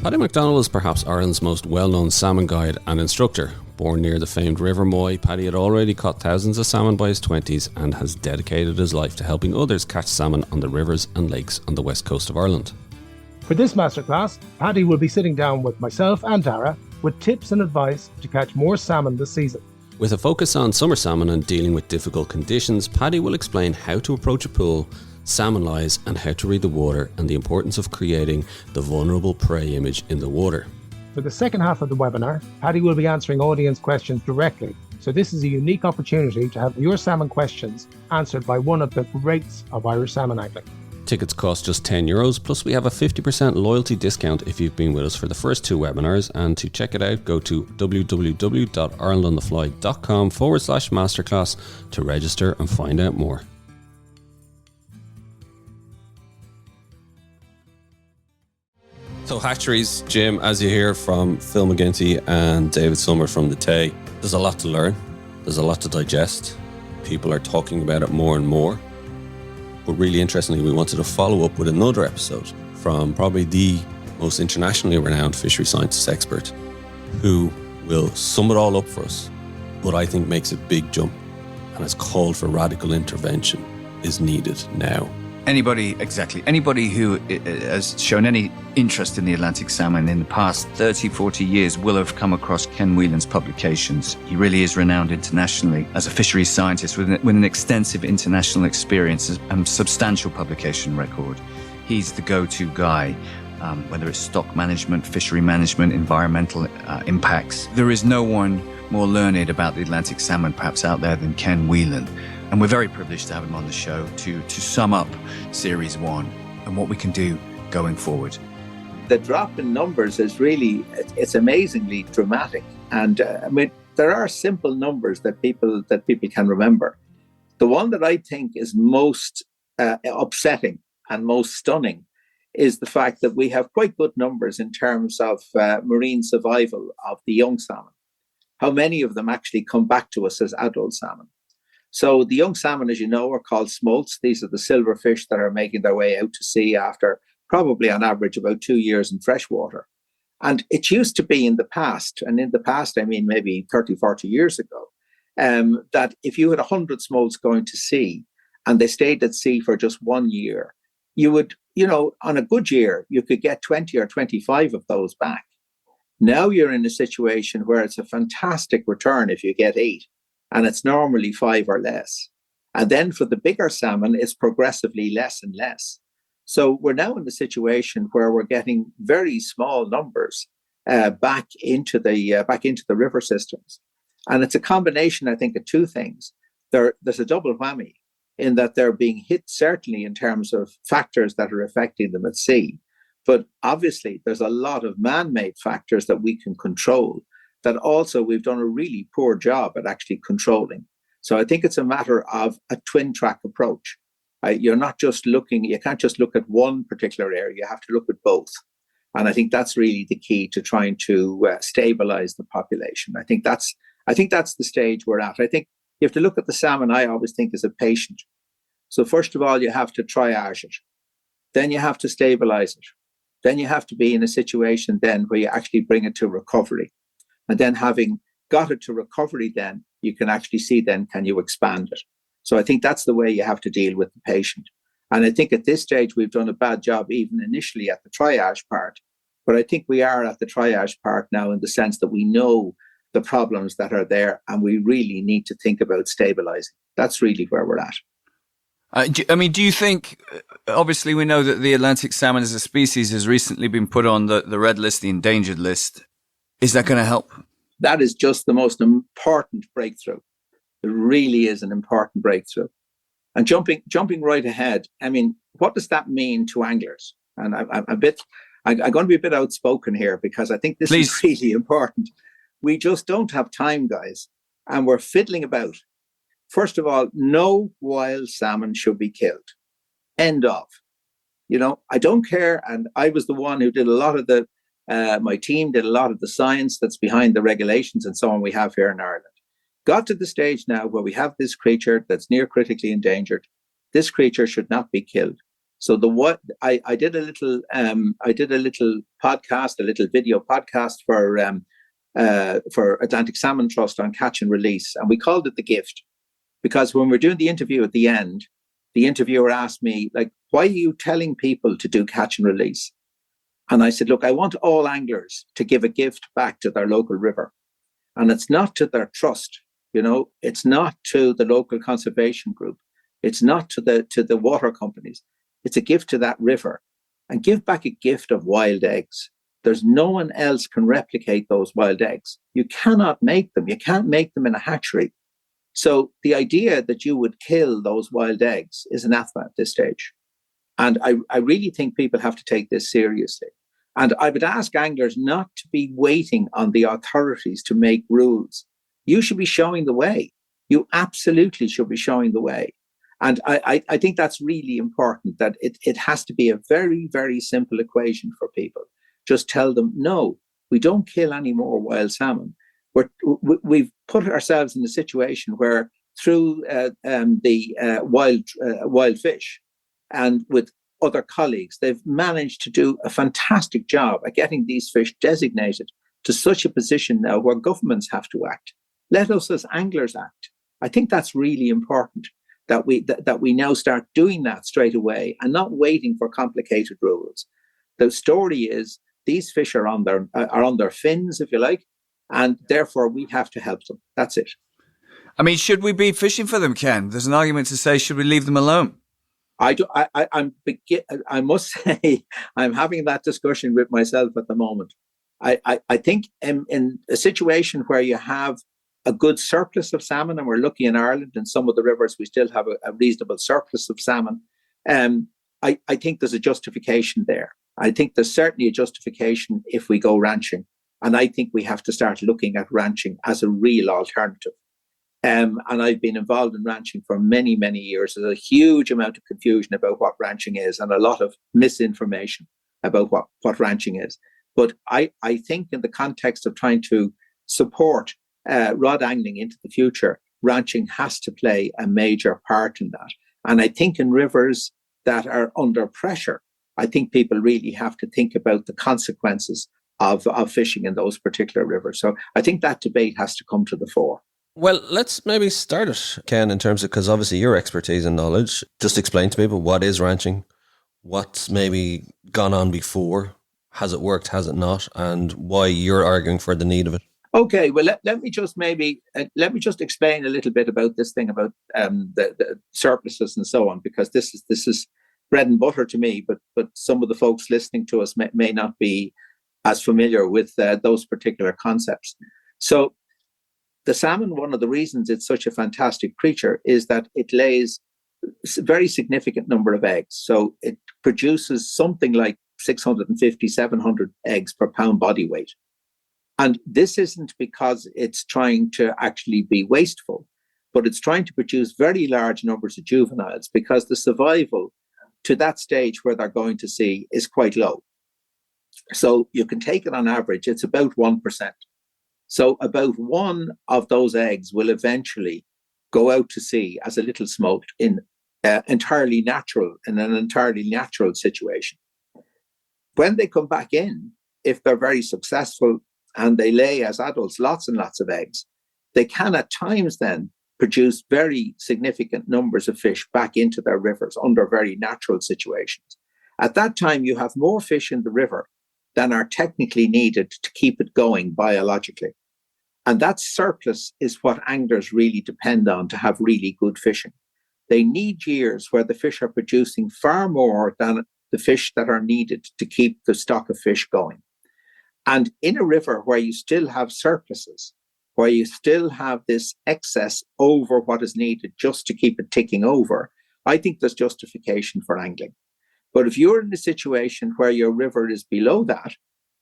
Paddy MacDonald is perhaps Ireland's most well-known salmon guide and instructor. Born near the famed River Moy, Paddy had already caught thousands of salmon by his 20s and has dedicated his life to helping others catch salmon on the rivers and lakes on the west coast of Ireland. For this masterclass, Paddy will be sitting down with myself and Dara with tips and advice to catch more salmon this season. With a focus on summer salmon and dealing with difficult conditions, Paddy will explain how to approach a pool, salmon lies, and how to read the water, and the importance of creating the vulnerable prey image in the water. For the second half of the webinar, Paddy will be answering audience questions directly, so this is a unique opportunity to have your salmon questions answered by one of the greats of Irish salmon angling. Tickets cost just €10, plus we have a 50% loyalty discount if you've been with us for the first two webinars, and to check it out, go to www.irelandonthefly.com/masterclass to register and find out more. So hatcheries, Jim, as you hear from Phil McGinty and David Summer from the Tay, there's a lot to learn, there's a lot to digest. People are talking about it more and more. But really interestingly, we wanted to follow up with another episode from probably the most internationally renowned fishery scientist expert, who will sum it all up for us, but I think makes a big jump and has called for radical intervention is needed now. Anybody who has shown any interest in the Atlantic salmon in the past 30, 40 years will have come across Ken Whelan's publications. He really is renowned internationally as a fisheries scientist with an extensive international experience and substantial publication record. He's the go-to guy, whether it's stock management, fishery management, environmental impacts. There is no one more learned about the Atlantic salmon perhaps out there than Ken Whelan. And we're very privileged to have him on the show to sum up Series 1 and what we can do going forward. The drop in numbers is really, it's amazingly dramatic. And there are simple numbers that people can remember. The one that I think is most upsetting and most stunning is the fact that we have quite good numbers in terms of marine survival of the young salmon. How many of them actually come back to us as adult salmon? So the young salmon, as you know, are called smolts. These are the silver fish that are making their way out to sea after probably on average about 2 years in freshwater. And it used to be in the past, and in the past, I mean maybe 30, 40 years ago, that if you had 100 smolts going to sea and they stayed at sea for just 1 year, you would, on a good year, you could get 20 or 25 of those back. Now you're in a situation where it's a fantastic return if you get 8. And it's normally 5 or less. And then for the bigger salmon, it's progressively less and less. So we're now in a situation where we're getting very small numbers back into the river systems. And it's a combination, I think, of two things. There's a double whammy in that they're being hit certainly in terms of factors that are affecting them at sea. But obviously, there's a lot of man-made factors that we can control that also we've done a really poor job at actually controlling. So I think it's a matter of a twin track approach. You can't just look at one particular area, you have to look at both. And I think that's really the key to trying to stabilize the population. I think that's the stage we're at. I think you have to look at the salmon, I always think, as a patient. So first of all, you have to triage it. Then you have to stabilize it. Then you have to be in a situation then where you actually bring it to recovery. And then having got it to recovery, then you can actually see then, can you expand it? So I think that's the way you have to deal with the patient. And I think at this stage, we've done a bad job even initially at the triage part. But I think we are at the triage part now in the sense that we know the problems that are there and we really need to think about stabilizing. That's really where we're at. Do you think, obviously we know that the Atlantic salmon as a species has recently been put on the red list, the endangered list. Is that going to help? That is just the most important breakthrough. It really is an important breakthrough. And jumping right ahead, what does that mean to anglers? And I'm going to be a bit outspoken here because I think this is really important. We just don't have time, guys, and we're fiddling about. First of all, no wild salmon should be killed. End of. I don't care, and I was the one who did a lot of my team did a lot of the science that's behind the regulations and so on we have here in Ireland. Got to the stage now where we have this creature that's near critically endangered. This creature should not be killed. So I did a little podcast, a little video podcast for Atlantic Salmon Trust on catch and release, and we called it The Gift, because when we're doing the interview at the end, the interviewer asked me, like, why are you telling people to do catch and release? And I said, look, I want all anglers to give a gift back to their local river. And it's not to their trust, it's not to the local conservation group. It's not to the water companies. It's a gift to that river. And give back a gift of wild eggs. There's no one else can replicate those wild eggs. You cannot make them. You can't make them in a hatchery. So the idea that you would kill those wild eggs is anathema at this stage. And I really think people have to take this seriously. And I would ask anglers not to be waiting on the authorities to make rules. You should be showing the way. You absolutely should be showing the way. And I think that's really important, that it has to be a very, very simple equation for people. Just tell them, no, we don't kill any more wild salmon. We've put ourselves in a situation where through the wild fish and with other colleagues, they've managed to do a fantastic job at getting these fish designated to such a position now where governments have to act. Let us as anglers act. I think that's really important, that we now start doing that straight away and not waiting for complicated rules. The story is these fish are on their fins, if you like, and therefore we have to help them. That's it. I mean, should we be fishing for them, Ken? There's an argument to say, should we leave them alone? I must say, I'm having that discussion with myself at the moment. I think in a situation where you have a good surplus of salmon, and we're lucky in Ireland, in some of the rivers, we still have a reasonable surplus of salmon. I think there's a justification there. I think there's certainly a justification if we go ranching. And I think we have to start looking at ranching as a real alternative. And I've been involved in ranching for many, many years. There's a huge amount of confusion about what ranching is and a lot of misinformation about what ranching is. But I think in the context of trying to support rod angling into the future, ranching has to play a major part in that. And I think in rivers that are under pressure, I think people really have to think about the consequences of fishing in those particular rivers. So I think that debate has to come to the fore. Well, let's maybe start it, Ken, in terms of, because obviously your expertise and knowledge, just explain to people what is ranching, what's maybe gone on before, has it worked, has it not, and why you're arguing for the need of it. Okay, well, let me just explain a little bit about this thing about the surpluses and so on, because this is bread and butter to me, but some of the folks listening to us may not be as familiar with those particular concepts. So the salmon, one of the reasons it's such a fantastic creature is that it lays a very significant number of eggs. So it produces something like 650, 700 eggs per pound body weight. And this isn't because it's trying to actually be wasteful, but it's trying to produce very large numbers of juveniles because the survival to that stage where they're going to sea is quite low. So you can take it on average, it's about 1%. So about one of those eggs will eventually go out to sea as a little smolt in an entirely natural situation. When they come back in, if they're very successful and they lay as adults lots and lots of eggs, they can at times then produce very significant numbers of fish back into their rivers under very natural situations. At that time, you have more fish in the river than are technically needed to keep it going biologically. And that surplus is what anglers really depend on to have really good fishing. They need years where the fish are producing far more than the fish that are needed to keep the stock of fish going. And in a river where you still have surpluses, where you still have this excess over what is needed just to keep it ticking over, I think there's justification for angling. But if you're in a situation where your river is below that,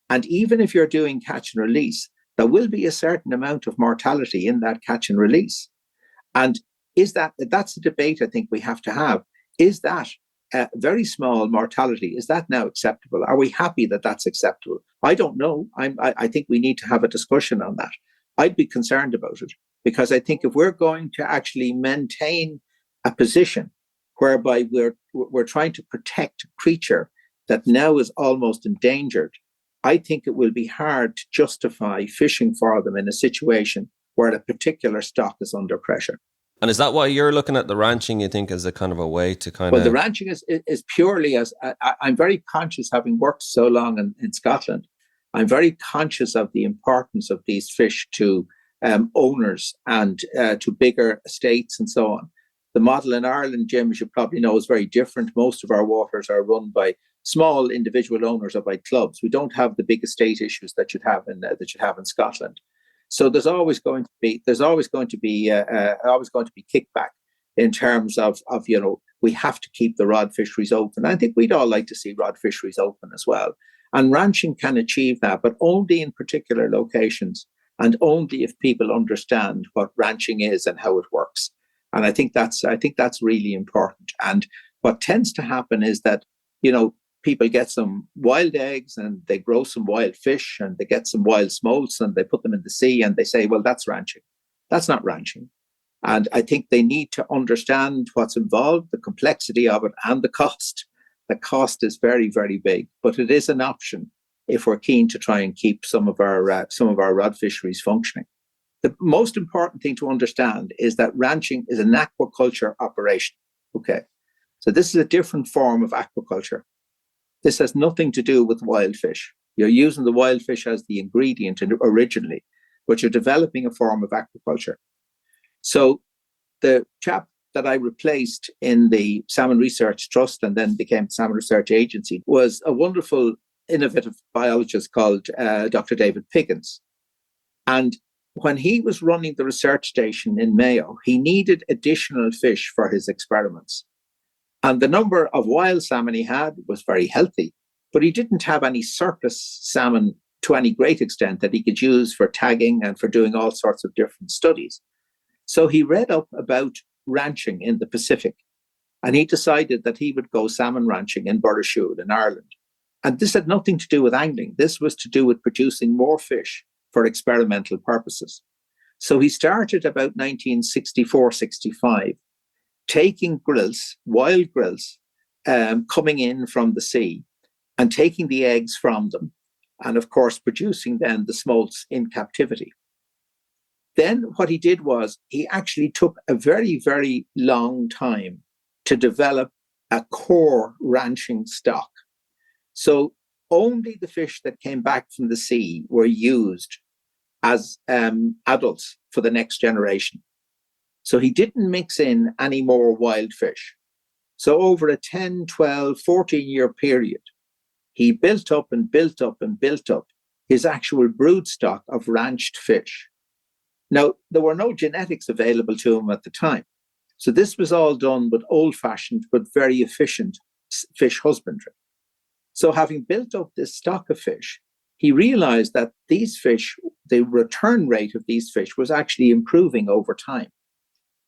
and even if you're doing catch and release, there will be a certain amount of mortality in that catch and release. And that's a debate I think we have to have. Is that very small mortality, is that now acceptable? Are we happy that that's acceptable? I don't know. I think we need to have a discussion on that. I'd be concerned about it because I think if we're going to actually maintain a position whereby we're we're trying to protect a creature that now is almost endangered, I think it will be hard to justify fishing for them in a situation where a particular stock is under pressure. And is that why you're looking at the ranching, you think, as a kind of a way to kind of... Well, the ranching is purely as... I'm very conscious, having worked so long in Scotland, I'm very conscious of the importance of these fish to owners and to bigger estates and so on. The model in Ireland, Jim, as you probably know, is very different. Most of our waters are run by small individual owners or by clubs. We don't have the big estate issues that you'd have in Scotland. So there's always going to be kickback in terms of we have to keep the rod fisheries open. I think we'd all like to see rod fisheries open as well. And ranching can achieve that, but only in particular locations and only if people understand what ranching is and how it works. And I think that's really important. And what tends to happen is that, people get some wild eggs and they grow some wild fish and they get some wild smolts and they put them in the sea and they say, well, that's ranching. That's not ranching. And I think they need to understand what's involved, the complexity of it and the cost. The cost is very, very big, but it is an option if we're keen to try and keep some of our rod fisheries functioning. The most important thing to understand is that ranching is an aquaculture operation. Okay. So this is a different form of aquaculture. This has nothing to do with wild fish. You're using the wild fish as the ingredient originally, but you're developing a form of aquaculture. So the chap that I replaced in the Salmon Research Trust and then became Salmon Research Agency was a wonderful, innovative biologist called Dr. David Piggins. And when he was running the research station in Mayo, he needed additional fish for his experiments. And the number of wild salmon he had was very healthy, but he didn't have any surplus salmon to any great extent that he could use for tagging and for doing all sorts of different studies. So he read up about ranching in the Pacific, and he decided that he would go salmon ranching in Burrishoole in Ireland. And this had nothing to do with angling. This was to do with producing more fish for experimental purposes. So he started about 1964-65, taking grills, wild grills, coming in from the sea and taking the eggs from them, and of course producing then the smolts in captivity. Then what he did was he actually took a very, very long time to develop a core ranching stock. So only the fish that came back from the sea were used as adults for the next generation. So he didn't mix in any more wild fish. So over a 10, 12, 14-year period, he built up and built up and built up his actual brood stock of ranched fish. Now, there were no genetics available to him at the time. So this was all done with old-fashioned but very efficient fish husbandry. So having built up this stock of fish, he realized that these fish, the return rate of these fish was actually improving over time.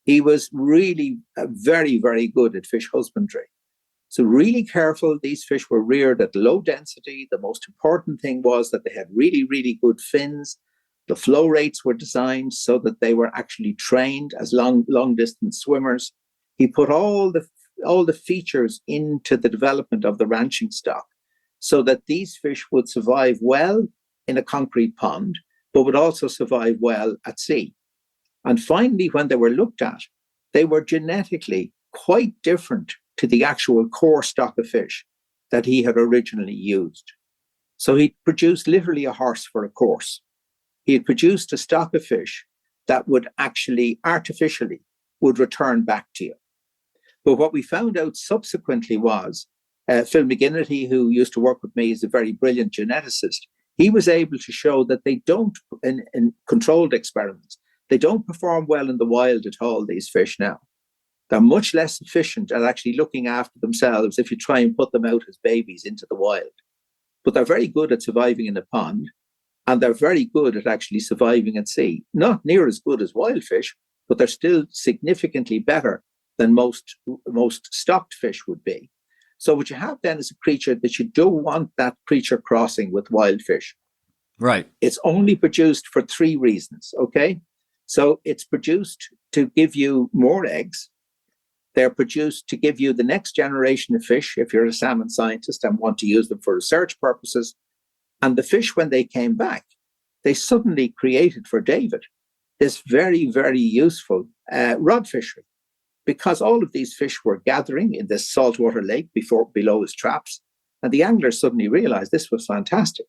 He was really very, very good at fish husbandry. So really careful, these fish were reared at low density. The most important thing was that they had really, really good fins. The flow rates were designed so that they were actually trained as long distance swimmers. He put all the features into the development of the ranching stock so that these fish would survive well in a concrete pond, but would also survive well at sea. And finally, when they were looked at, they were genetically quite different to the actual core stock of fish that he had originally used. So he produced literally a horse for a course. He had produced a stock of fish that would actually artificially would return back to you. But what we found out subsequently was Phil McGinnity, who used to work with me, is a very brilliant geneticist. He was able to show that they don't, in controlled experiments, they don't perform well in the wild at all, these fish now. They're much less efficient at actually looking after themselves if you try and put them out as babies into the wild. But they're very good at surviving in a pond, and they're very good at actually surviving at sea. Not near as good as wild fish, but they're still significantly better than most stocked fish would be. So what you have then is a creature that you don't want that creature crossing with wild fish. Right. It's only produced for 3 reasons, okay? So it's produced to give you more eggs. They're produced to give you the next generation of fish if you're a salmon scientist and want to use them for research purposes. And the fish, when they came back, they suddenly created for David this very, very useful rod fishery, because all of these fish were gathering in this saltwater lake below his traps. And the anglers suddenly realized this was fantastic.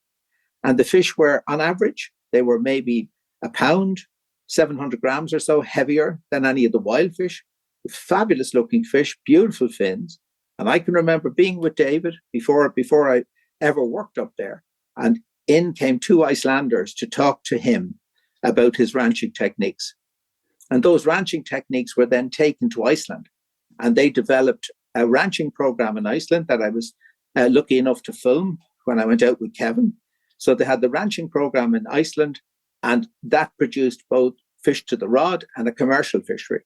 And the fish were, on average, they were maybe a pound, 700 grams or so heavier than any of the wild fish. Fabulous looking fish, beautiful fins. And I can remember being with David before I ever worked up there. And in came two Icelanders to talk to him about his ranching techniques. And those ranching techniques were then taken to Iceland. And they developed a ranching program in Iceland that I was lucky enough to film when I went out with Kevin. So they had the ranching program in Iceland, and that produced both fish to the rod and a commercial fishery.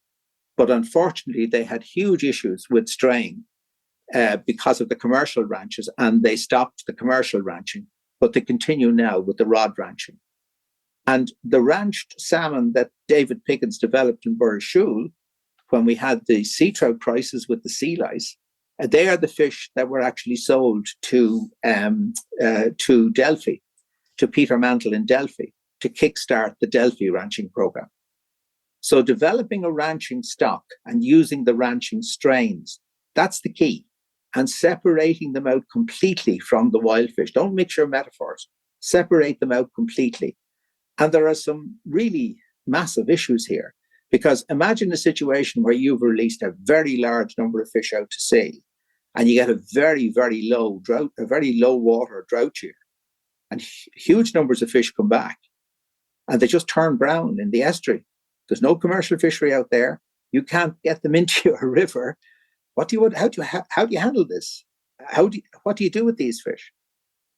But unfortunately, they had huge issues with straying because of the commercial ranches, and they stopped the commercial ranching, but they continue now with the rod ranching. And the ranched salmon that David Piggins developed in Burrishoole, when we had the sea trout crisis with the sea lice, they are the fish that were actually sold to Delphi, to Peter Mantle in Delphi, to kickstart the Delphi ranching program. So developing a ranching stock and using the ranching strains, that's the key. And separating them out completely from the wild fish. Don't mix your metaphors. Separate them out completely. And there are some really massive issues here, because imagine a situation where you've released a very large number of fish out to sea, and you get a very, very low drought, a very low water drought year, and huge numbers of fish come back, and they just turn brown in the estuary. There's no commercial fishery out there. You can't get them into your river. How do you handle this? What do you do with these fish?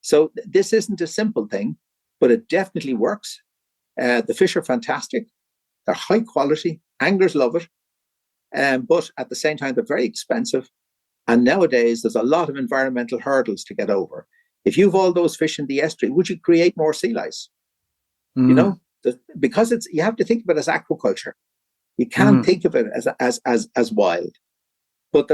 So this isn't a simple thing, but it definitely works. The fish are fantastic. They're high quality. Anglers love it. But at the same time, they're very expensive. And nowadays, there's a lot of environmental hurdles to get over. If you've all those fish in the estuary, would you create more sea lice? You know, because you have to think of it as aquaculture. You can't think of it as wild. But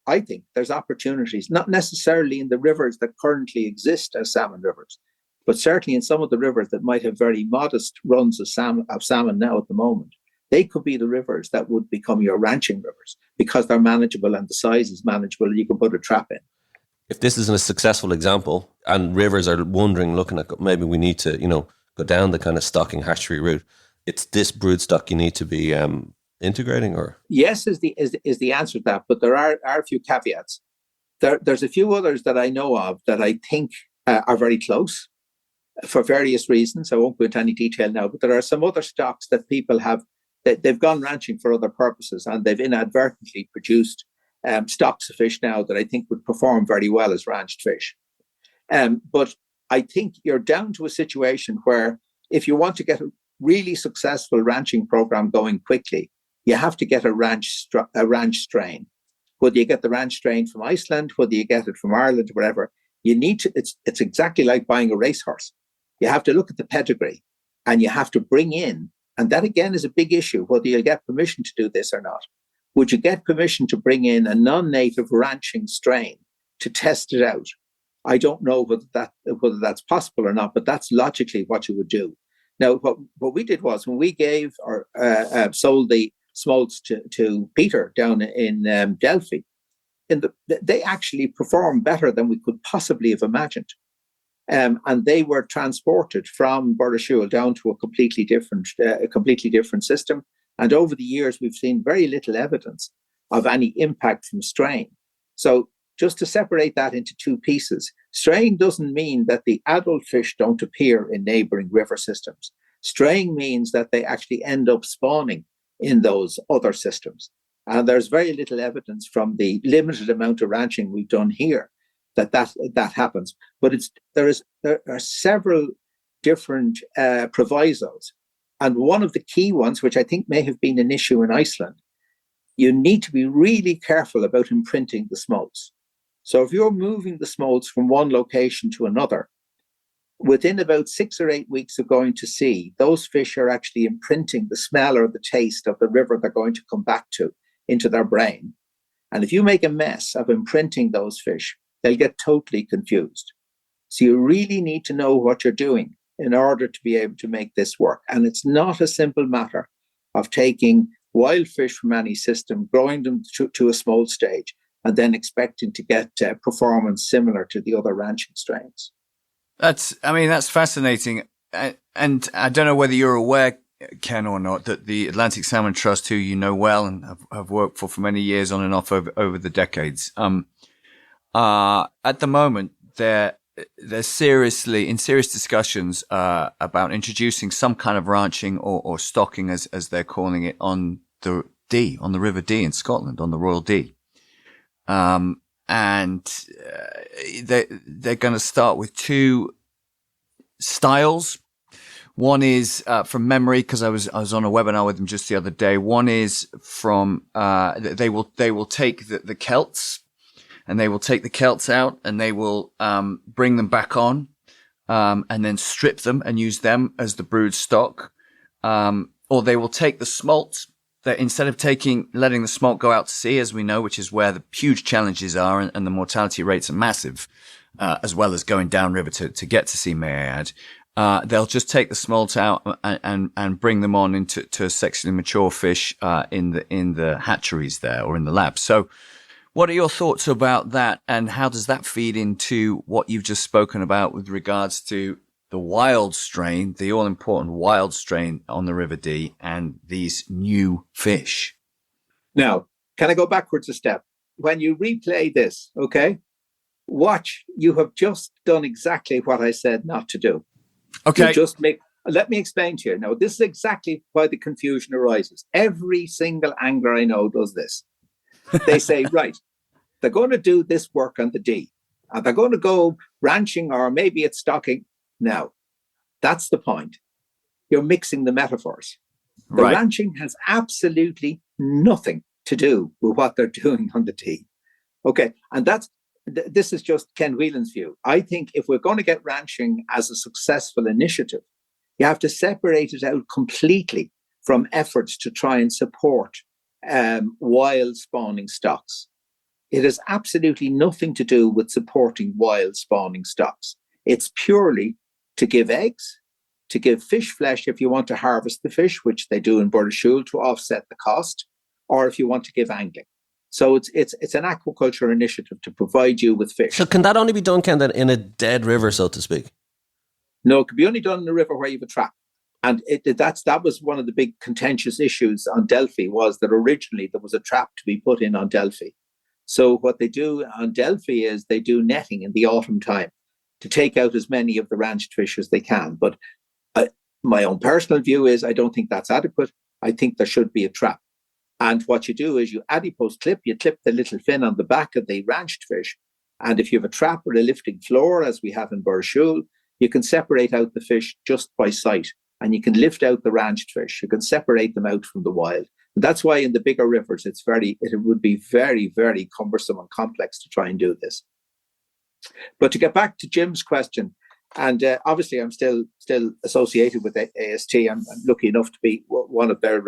I think there's opportunities, not necessarily in the rivers that currently exist as salmon rivers, but certainly in some of the rivers that might have very modest runs of salmon now at the moment. They could be the rivers that would become your ranching rivers because they're manageable and the size is manageable and you can put a trap in. If this isn't a successful example and rivers are looking at maybe we need to, go down the kind of stocking hatchery route, it's this broodstock you need to be integrating, or? Yes is the answer to that, but there are a few caveats. There's a few others that I know of that I think are very close for various reasons. I won't go into any detail now, but there are some other stocks that people have, they've gone ranching for other purposes and they've inadvertently produced stocks of fish now that I think would perform very well as ranched fish. But I think you're down to a situation where if you want to get a really successful ranching program going quickly, you have to get a ranch strain. Whether you get the ranch strain from Iceland, whether you get it from Ireland, whatever, you need to. It's exactly like buying a racehorse. You have to look at the pedigree, and you have to bring in, and that again is a big issue. Whether you'll get permission to do this or not. Would you get permission to bring in a non-native ranching strain to test it out? I don't know whether that's possible or not, but that's logically what you would do. Now, what we did was when we gave or sold the smolts to Peter down in Delphi, they actually performed better than we could possibly have imagined. And they were transported from Burrishoole down to a completely different system. And over the years, we've seen very little evidence of any impact from strain. So just to separate that into two pieces, straying doesn't mean that the adult fish don't appear in neighboring river systems. Straying means that they actually end up spawning in those other systems. And there's very little evidence from the limited amount of ranching we've done here that happens. But there are several different provisos. And one of the key ones, which I think may have been an issue in Iceland, you need to be really careful about imprinting the smolts. So if you're moving the smolts from one location to another, within about 6 or 8 weeks of going to sea, those fish are actually imprinting the smell or the taste of the river they're going to come back to into their brain. And if you make a mess of imprinting those fish, they'll get totally confused. So you really need to know what you're doing in order to be able to make this work. And it's not a simple matter of taking wild fish from any system, growing them to a small stage, and then expecting to get performance similar to the other ranching strains. That's fascinating. And I don't know whether you're aware, Ken, or not, that the Atlantic Salmon Trust, who you know well and have worked for many years on and off over the decades, at the moment they're in serious discussions about introducing some kind of ranching or stocking, as they're calling it, on the Dee, on the River Dee in Scotland, on the Royal Dee. And they're going to start with two styles. One is from memory, because I was on a webinar with them just the other day. One is from they will take the Celts, and they will take the Celts out, and they will bring them back on, and then strip them and use them as the brood stock. Or they will take the smolt. That instead of letting the smolt go out to sea, as we know, which is where the huge challenges are, and the mortality rates are massive, as well as going downriver to get to sea, may I add. They'll just take the smolt out and bring them on into a sexually mature fish in the hatcheries there, or in the labs. So what are your thoughts about that, and how does that feed into what you've just spoken about with regards to the wild strain, the all-important wild strain on the River Dee, and these new fish? Now, can I go backwards a step? When you replay this, okay, watch, you have just done exactly what I said not to do. Okay. Let me explain to you. Now, this is exactly why the confusion arises. Every single angler I know does this. They say, right, they're going to do this work on the Dee, and they're going to go ranching, or maybe it's stocking. Now, that's the point. You're mixing the metaphors. The Right. ranching has absolutely nothing to do with what they're doing on the Dee. Okay, and this is just Ken Whelan's view. I think if we're going to get ranching as a successful initiative, you have to separate it out completely from efforts to try and support wild spawning stocks. It has absolutely nothing to do with supporting wild spawning stocks. It's purely to give eggs, to give fish flesh if you want to harvest the fish, which they do in Burrishoole to offset the cost, or if you want to give angling. So it's an aquaculture initiative to provide you with fish. So can that only be done, Ken, then in a dead river, so to speak? No, it can be only done in a river where you have a trap. And that was one of the big contentious issues on Delphi, was that originally there was a trap to be put in on Delphi. So what they do on Delphi is they do netting in the autumn time to take out as many of the ranched fish as they can. But my own personal view is I don't think that's adequate. I think there should be a trap. And what you do is you adipose clip, you clip the little fin on the back of the ranched fish. And if you have a trap or a lifting floor, as we have in Burrishoole, you can separate out the fish just by sight. And you can lift out the ranched fish. You can separate them out from the wild. And that's why in the bigger rivers, it would be very, very cumbersome and complex to try and do this. But to get back to Jim's question, and obviously I'm still associated with AST. I'm lucky enough to be one of their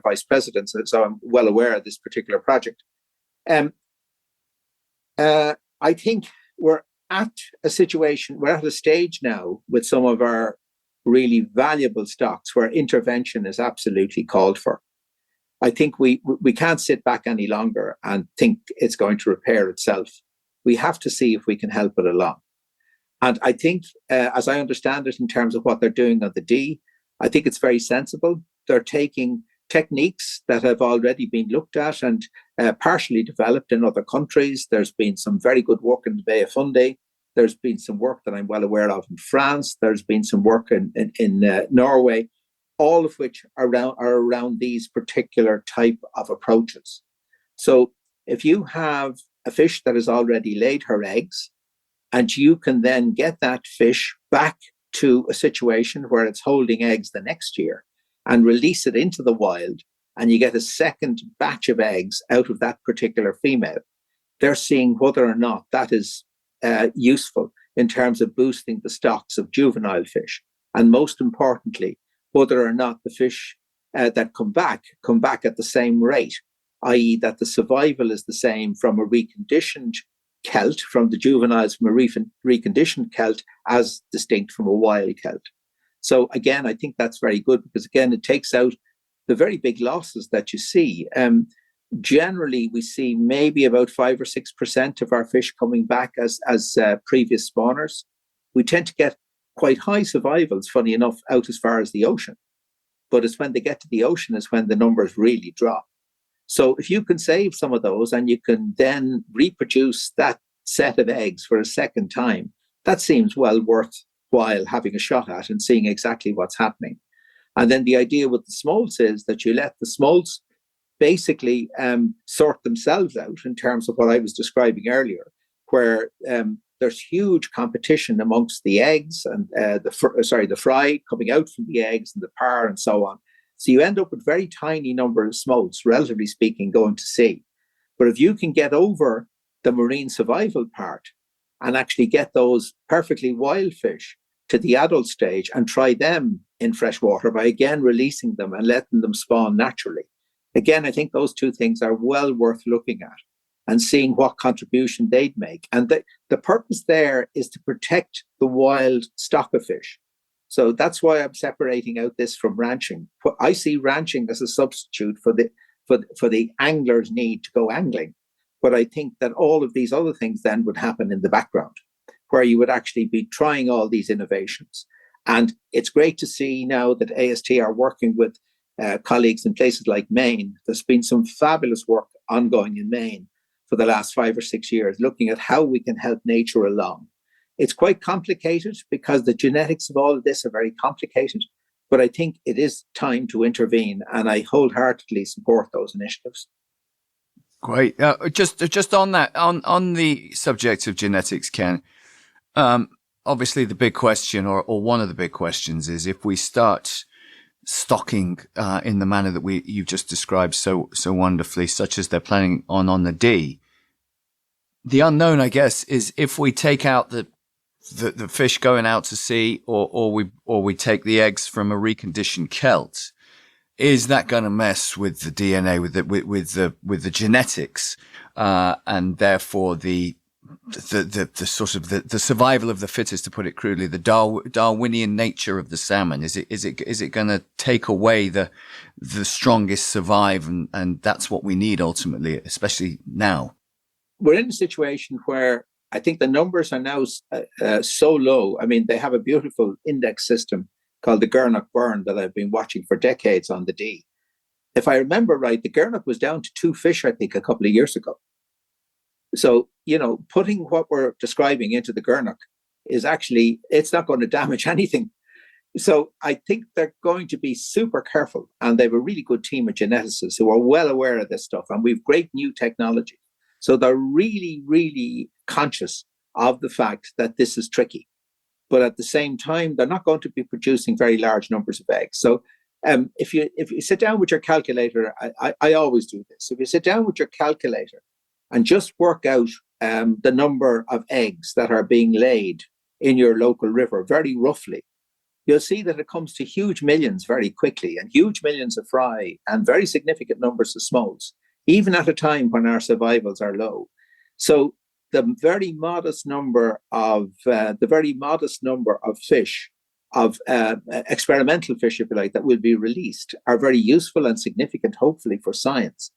vice presidents, so I'm well aware of this particular project. I think we're at a stage now with some of our really valuable stocks where intervention is absolutely called for. I think we can't sit back any longer and think it's going to repair itself. We have to see if we can help it along. And I think, as I understand it, in terms of what they're doing on the Dee, I think it's very sensible. They're taking techniques that have already been looked at and partially developed in other countries. There's been some very good work in the Bay of Fundy. There's been some work that I'm well aware of in France. There's been some work in Norway, all of which are around these particular type of approaches. So if you have a fish that has already laid her eggs, and you can then get that fish back to a situation where it's holding eggs the next year and release it into the wild, and you get a second batch of eggs out of that particular female, they're seeing whether or not that is useful in terms of boosting the stocks of juvenile fish. And most importantly, whether or not the fish that come back at the same rate i.e. that the survival is the same from a reconditioned Celt, from the juveniles from a reconditioned Celt, as distinct from a wild Celt. So again, I think that's very good, because again, it takes out the very big losses that you see. Generally, we see maybe about 5 or 6% of our fish coming back as previous spawners. We tend to get quite high survivals, funny enough, out as far as the ocean. But it's when they get to the ocean is when the numbers really drop. So if you can save some of those and you can then reproduce that set of eggs for a second time, that seems well worthwhile having a shot at and seeing exactly what's happening. And then the idea with the smolts is that you let the smolts basically sort themselves out in terms of what I was describing earlier, where there's huge competition amongst the eggs and the fry coming out from the eggs and the parr and so on. So you end up with very tiny number of smolts, relatively speaking, going to sea. But if you can get over the marine survival part and actually get those perfectly wild fish to the adult stage and try them in freshwater by again releasing them and letting them spawn naturally. Again, I think those two things are well worth looking at and seeing what contribution they'd make. And the purpose there is to protect the wild stock of fish. So that's why I'm separating out this from ranching. I see ranching as a substitute for the angler's need to go angling. But I think that all of these other things then would happen in the background, where you would actually be trying all these innovations. And it's great to see now that AST are working with colleagues in places like Maine. There's been some fabulous work ongoing in Maine for the last 5 or 6 years, looking at how we can help nature along. It's quite complicated because the genetics of all of this are very complicated, but I think it is time to intervene, and I wholeheartedly support those initiatives. Great. Just on that, on the subject of genetics, Ken, obviously the big question, or one of the big questions, is if we start stocking in the manner that you've just described so wonderfully, such as they're planning on the D. The unknown, I guess, is if we take out the fish going out to sea, or we take the eggs from a reconditioned Celt, is that going to mess with the DNA, with the genetics, and therefore the sort of the survival of the fittest, to put it crudely, the Darwinian nature of the salmon? Is it going to take away the strongest survive, and that's what we need ultimately, especially now? We're in a situation where I think the numbers are now so low. I mean, they have a beautiful index system called the Gurnock Burn that I've been watching for decades on the D. If I remember right, the Gurnock was down to 2 fish, I think, a couple of years ago. So, putting what we're describing into the Gurnock is actually, it's not going to damage anything. So I think they're going to be super careful, and they have a really good team of geneticists who are well aware of this stuff, and we've great new technology. So they're really, really conscious of the fact that this is tricky. But at the same time, they're not going to be producing very large numbers of eggs. So if you sit down with your calculator, I always do this. If you sit down with your calculator and just work out the number of eggs that are being laid in your local river, very roughly, you'll see that it comes to huge millions very quickly, and huge millions of fry and very significant numbers of smolts, even at a time when our survivals are low. So the very modest number of fish, of experimental fish, if you like, that will be released are very useful and significant, hopefully, for science.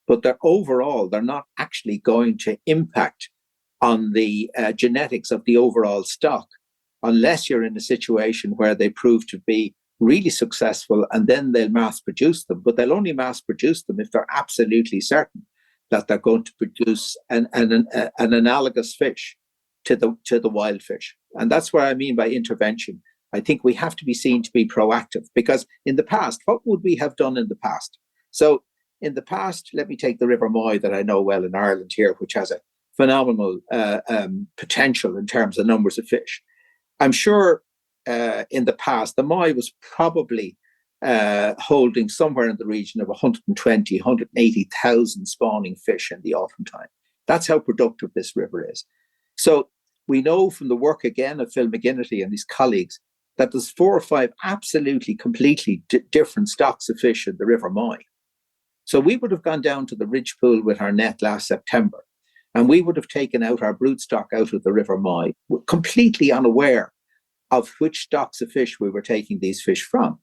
But they're not actually going to impact on the genetics of the overall stock, unless you're in a situation where they prove to be really successful, and then they'll mass produce them. But they'll only mass produce them if they're absolutely certain that they're going to produce an analogous fish to the wild fish. And that's what I mean by intervention. I think we have to be seen to be proactive, because in the past, what would we have done in the past? So in the past, let me take the River Moy that I know well in Ireland here, which has a phenomenal potential in terms of numbers of fish. I'm sure in the past, the Moy was probably holding somewhere in the region of 120, 180,000 spawning fish in the autumn time. That's how productive this river is. So we know from the work again of Phil McGinnity and his colleagues that there's 4 or 5 absolutely completely different stocks of fish in the River Moy. So we would have gone down to the ridge pool with our net last September, and we would have taken out our broodstock out of the River Moy, completely unaware of which stocks of fish we were taking these fish from.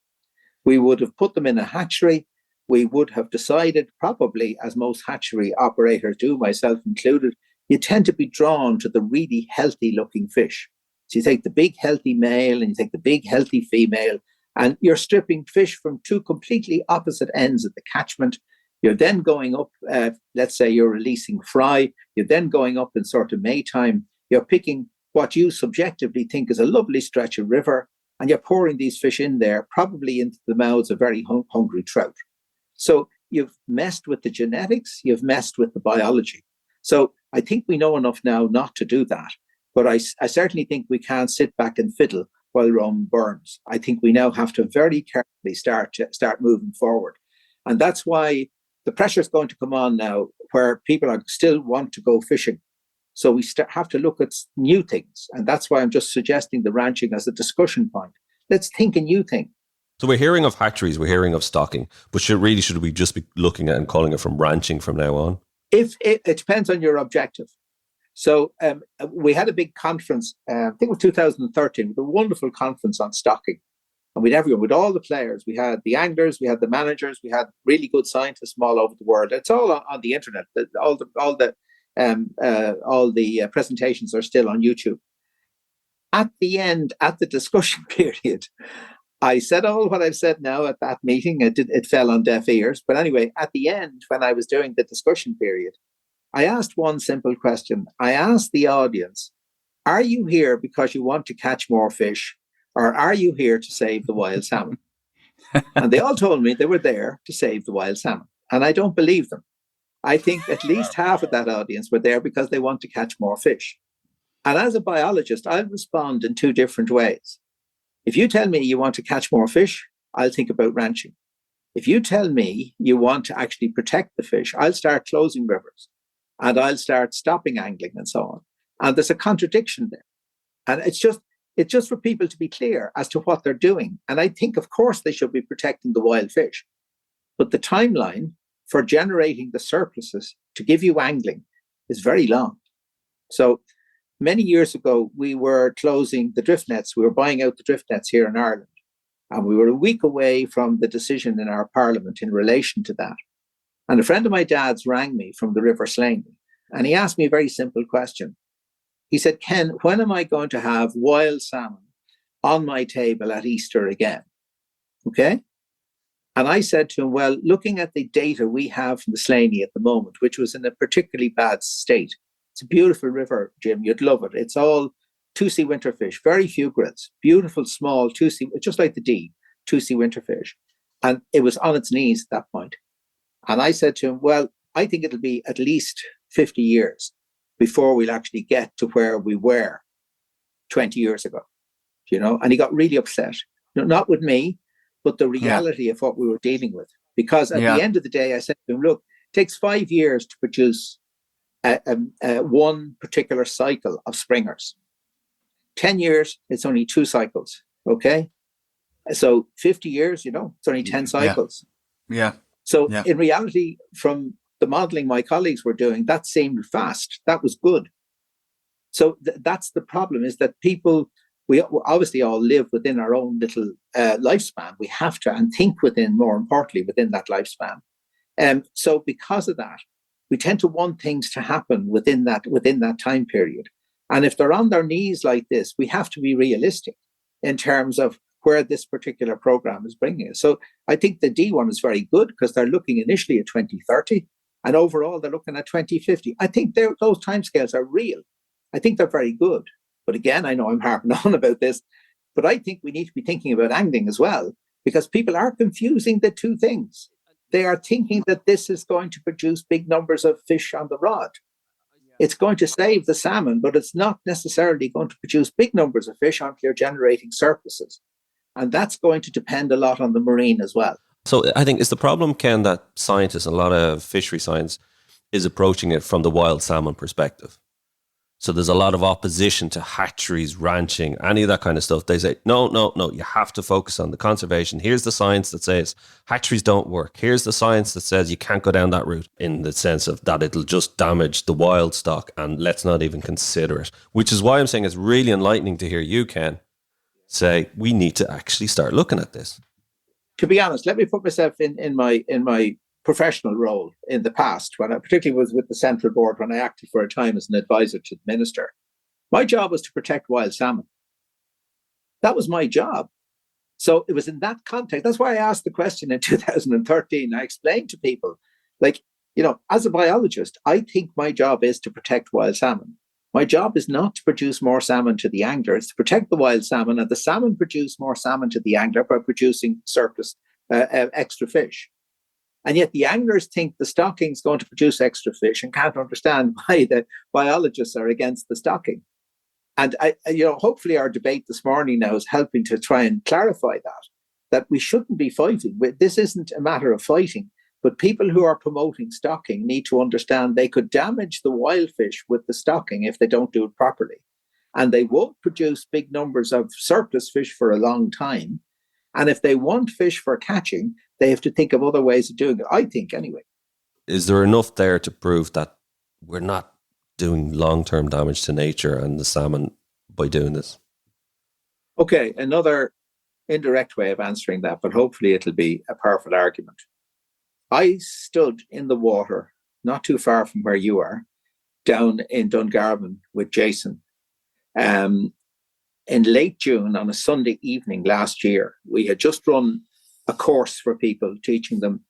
We would have put them in a hatchery. We would have decided, probably as most hatchery operators do, myself included, you tend to be drawn to the really healthy looking fish. So you take the big healthy male and you take the big healthy female, and you're stripping fish from two completely opposite ends of the catchment. You're then going up, let's say you're releasing fry, you're then going up in sort of May time, you're picking what you subjectively think is a lovely stretch of river, and you're pouring these fish in there, probably into the mouths of very hungry trout. So you've messed with the genetics, you've messed with the biology. So I think we know enough now not to do that. But I certainly think we can't sit back and fiddle while Rome burns. I think we now have to very carefully start moving forward. And that's why the pressure is going to come on now where people still want to go fishing. So we have to look at new things. And that's why I'm just suggesting the ranching as a discussion point. Let's think a new thing. So we're hearing of hatcheries, we're hearing of stocking, but should we just be looking at and calling it from ranching from now on? It depends on your objective. So we had a big conference, I think it was 2013, a wonderful conference on stocking. And we'd everyone, with all the players. We had the anglers, we had the managers, we had really good scientists from all over the world. It's all on the internet. All the presentations are still on YouTube. At the end, at the discussion period, I said all what I've said now at that meeting. It fell on deaf ears. But anyway, at the end, when I was doing the discussion period, I asked one simple question. I asked the audience, are you here because you want to catch more fish, or are you here to save the wild salmon? And they all told me they were there to save the wild salmon. And I don't believe them. I think at least half of that audience were there because they want to catch more fish. And as a biologist, I'll respond in two different ways. If you tell me you want to catch more fish, I'll think about ranching. If you tell me you want to actually protect the fish, I'll start closing rivers and I'll start stopping angling and so on. And there's a contradiction there. And it's just for people to be clear as to what they're doing. And I think, of course, they should be protecting the wild fish. But the timeline for generating the surpluses to give you angling is very long. So many years ago, we were closing the drift nets. We were buying out the drift nets here in Ireland. And we were a week away from the decision in our parliament in relation to that. And a friend of my dad's rang me from the River Slaney. And he asked me a very simple question. He said, Ken, when am I going to have wild salmon on my table at Easter again? Okay. And I said to him, well, looking at the data we have from the Slaney at the moment, which was in a particularly bad state, it's a beautiful river, Jim. You'd love it. It's all 2C winterfish, very few grids, beautiful small 2C, just like the D, 2C winterfish. And it was on its knees at that point. And I said to him, well, I think it'll be at least 50 years before we'll actually get to where we were 20 years ago, and he got really upset. Not with me, but the reality of what we were dealing with. Because at the end of the day, I said to him, look, it takes 5 years to produce one particular cycle of springers. 10 years, it's only 2 cycles, okay? So 50 years, it's only 10 cycles. Yeah. So in reality, from the modeling my colleagues were doing, that seemed fast. That was good. So that's the problem, is that people, we obviously all live within our own little lifespan. We have to, and think more importantly, within that lifespan. So because of that, we tend to want things to happen within that time period. And if they're on their knees like this, we have to be realistic in terms of where this particular program is bringing us. So I think the D one is very good because they're looking initially at 2030, and overall they're looking at 2050. I think those timescales are real. I think they're very good. But again, I know I'm harping on about this, but I think we need to be thinking about angling as well, because people are confusing the two things. They are thinking that this is going to produce big numbers of fish on the rod. It's going to save the salmon, but it's not necessarily going to produce big numbers of fish until you're generating surpluses. And that's going to depend a lot on the marine as well. So I think it's the problem, Ken, that scientists, a lot of fishery science, is approaching it from the wild salmon perspective. So there's a lot of opposition to hatcheries, ranching, any of that kind of stuff. They say, no, you have to focus on the conservation. Here's the science that says hatcheries don't work. Here's the science that says you can't go down that route, in the sense of that it'll just damage the wild stock, and let's not even consider it. Which is why I'm saying it's really enlightening to hear you, Ken, say we need to actually start looking at this. To be honest, let me put myself in my professional role in the past, when I particularly was with the Central Board, when I acted for a time as an advisor to the Minister. My job was to protect wild salmon. That was my job. So it was in that context. That's why I asked the question in 2013. I explained to people, like, as a biologist, I think my job is to protect wild salmon. My job is not to produce more salmon to the angler. It's to protect the wild salmon, and the salmon produce more salmon to the angler by producing surplus extra fish. And yet the anglers think the stocking is going to produce extra fish and can't understand why the biologists are against the stocking. And hopefully our debate this morning now is helping to try and clarify that we shouldn't be fighting. This isn't a matter of fighting, but people who are promoting stocking need to understand they could damage the wild fish with the stocking if they don't do it properly. And they won't produce big numbers of surplus fish for a long time. And if they want fish for catching, they have to think of other ways of doing it, I think, anyway. Is there enough there to prove that we're not doing long-term damage to nature and the salmon by doing this? Okay, another indirect way of answering that, but hopefully it'll be a powerful argument. I stood in the water, not too far from where you are, down in Dungarvan with Jason. In late June, on a Sunday evening last year, we had just run a course for people, teaching them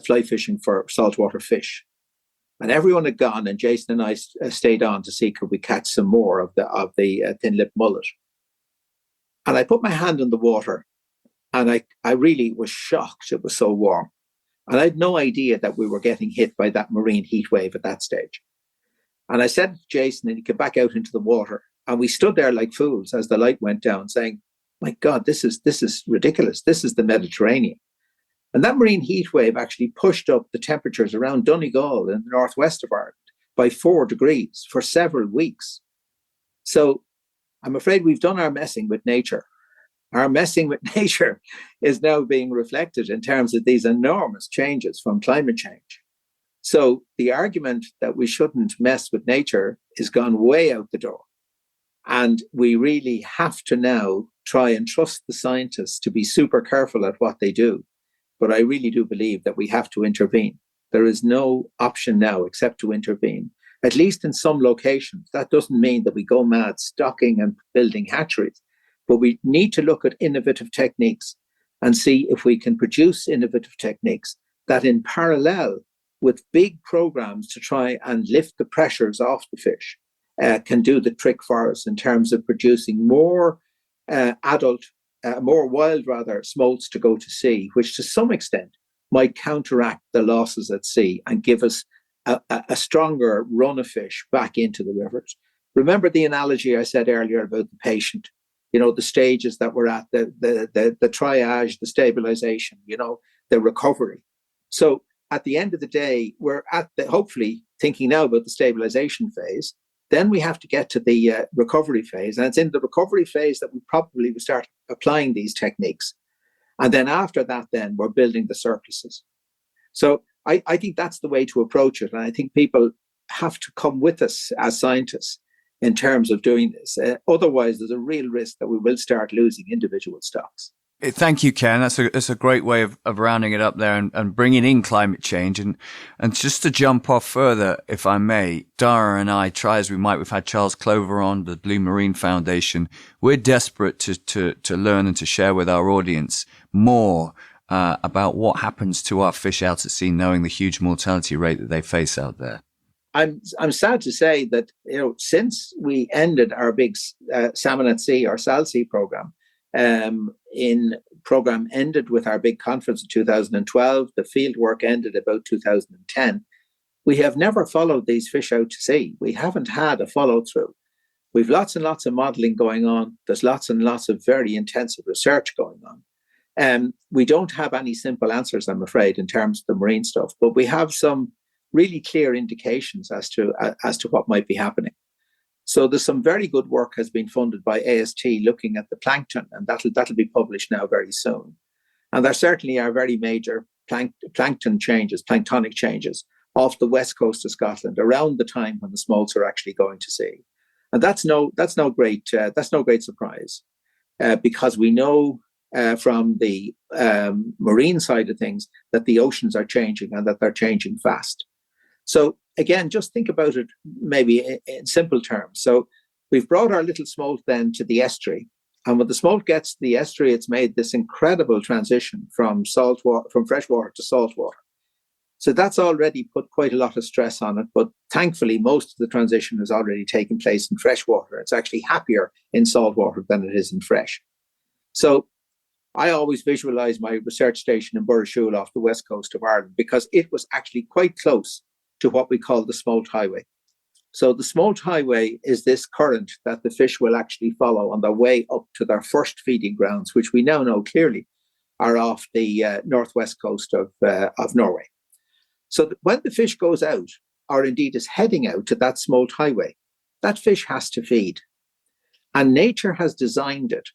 fly fishing for saltwater fish. And everyone had gone, and Jason and I stayed on to see could we catch some more of the thin-lipped mullet. And I put my hand in the water, and I really was shocked. It was so warm. And I had no idea that we were getting hit by that marine heat wave at that stage. And I said to Jason, and he came back out into the water. And we stood there like fools as the light went down, saying, my God, this is ridiculous. This is the Mediterranean. And that marine heat wave actually pushed up the temperatures around Donegal in the northwest of Ireland by 4 degrees for several weeks. So I'm afraid we've done our messing with nature. Our messing with nature is now being reflected in terms of these enormous changes from climate change. So the argument that we shouldn't mess with nature is gone way out the door. And we really have to now try and trust the scientists to be super careful at what they do. But I really do believe that we have to intervene. There is no option now except to intervene, at least in some locations. That doesn't mean that we go mad stocking and building hatcheries, but we need to look at innovative techniques and see if we can produce innovative techniques that, in parallel with big programs to try and lift the pressures off the fish, can do the trick for us in terms of producing more more wild smolts to go to sea, which to some extent might counteract the losses at sea and give us a stronger run of fish back into the rivers. Remember the analogy I said earlier about the patient, the stages that we're at, the triage, the stabilization, the recovery. So at the end of the day, we're hopefully thinking now about the stabilization phase. Then we have to get to the recovery phase. And it's in the recovery phase that we probably will start applying these techniques. And then after that, then we're building the surpluses. So I think that's the way to approach it. And I think people have to come with us as scientists in terms of doing this. Otherwise, there's a real risk that we will start losing individual stocks. Thank you, Ken. That's a great way of rounding it up there and bringing in climate change. And just to jump off further, if I may, Dara and I, try as we might, we've had Charles Clover on, the Blue Marine Foundation. We're desperate to learn and to share with our audience more about what happens to our fish out at sea, knowing the huge mortality rate that they face out there. I'm sad to say that, since we ended our big Salmon at Sea, our SALSEA program, ended with our big conference in 2012. The field work ended about 2010. We have never followed these fish out to sea. We haven't had a follow through. We've lots and lots of modelling going on. There's lots and lots of very intensive research going on. We don't have any simple answers, I'm afraid, in terms of the marine stuff, but we have some really clear indications as to what might be happening. So there's some very good work has been funded by AST looking at the plankton, and that'll be published now very soon. And there certainly are very major plankton changes, planktonic changes off the west coast of Scotland around the time when the smolts are actually going to sea. And that's no great surprise, because we know from the marine side of things that the oceans are changing and that they're changing fast. So again, just think about it maybe in simple terms. So we've brought our little smolt then to the estuary. And when the smolt gets to the estuary, it's made this incredible transition from freshwater to saltwater. So that's already put quite a lot of stress on it. But thankfully, most of the transition has already taken place in freshwater. It's actually happier in saltwater than it is in fresh. So I always visualize my research station in Burrishoole off the west coast of Ireland, because it was actually quite close to what we call the smolt highway. So the smolt highway is this current that the fish will actually follow on their way up to their first feeding grounds, which we now know clearly are off the northwest coast of Norway. So when the fish goes out, or indeed is heading out to that smolt highway, that fish has to feed. And nature has designed it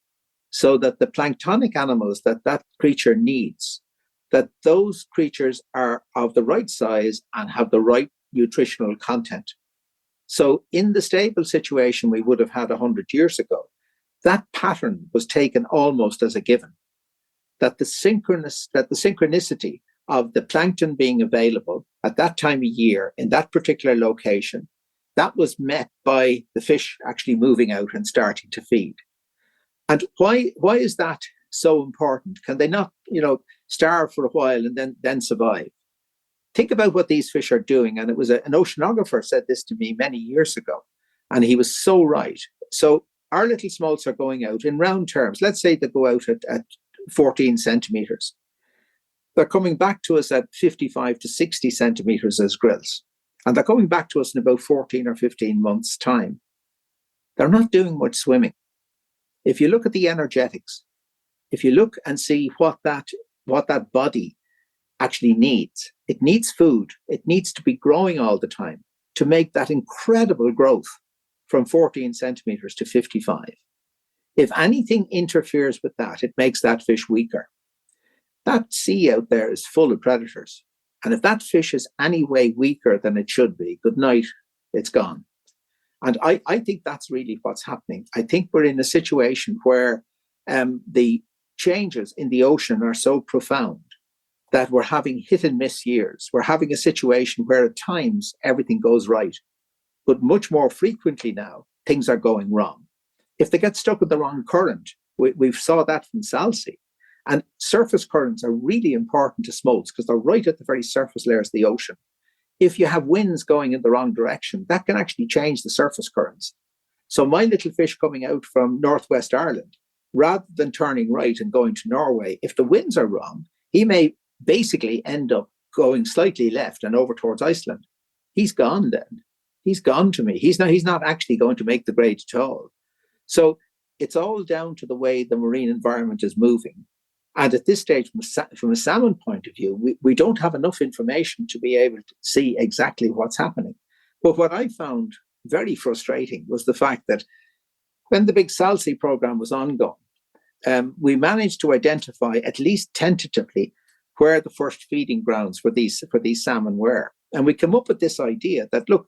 so that the planktonic animals that creature needs, that those creatures are of the right size and have the right nutritional content. So in the stable situation we would have had 100 years ago, that pattern was taken almost as a given, that the synchronicity of the plankton being available at that time of year in that particular location, that was met by the fish actually moving out and starting to feed. And why is that so important? Can they not, starve for a while and then survive? Think about what these fish are doing. And it was an oceanographer said this to me many years ago, and he was so right. So our little smolts are going out in round terms. Let's say they go out at 14 centimeters. They're coming back to us at 55 to 60 centimeters as grills. And they're coming back to us in about 14 or 15 months' time. They're not doing much swimming. If you look at the energetics, if you look and see what that body actually needs, it needs food. It needs to be growing all the time to make that incredible growth from 14 centimeters to 55. If anything interferes with that, it makes that fish weaker. That sea out there is full of predators. And if that fish is any way weaker than it should be, good night, it's gone. And I think that's really what's happening. I think we're in a situation where the changes in the ocean are so profound that we're having hit and miss years. We're having a situation where at times everything goes right, but much more frequently now, things are going wrong. If they get stuck in the wrong current, we've saw that from Salsea. And surface currents are really important to smolts because they're right at the very surface layers of the ocean. If you have winds going in the wrong direction, that can actually change the surface currents. So my little fish coming out from Northwest Ireland, rather than turning right and going to Norway, if the winds are wrong, he may basically end up going slightly left and over towards Iceland. He's gone then. He's gone to me. He's not actually going to make the grade at all. So it's all down to the way the marine environment is moving. And at this stage, from a salmon point of view, we don't have enough information to be able to see exactly what's happening. But what I found very frustrating was the fact that when the big Salsea program was ongoing, we managed to identify, at least tentatively, where the first feeding grounds for these salmon were. And we came up with this idea that, look,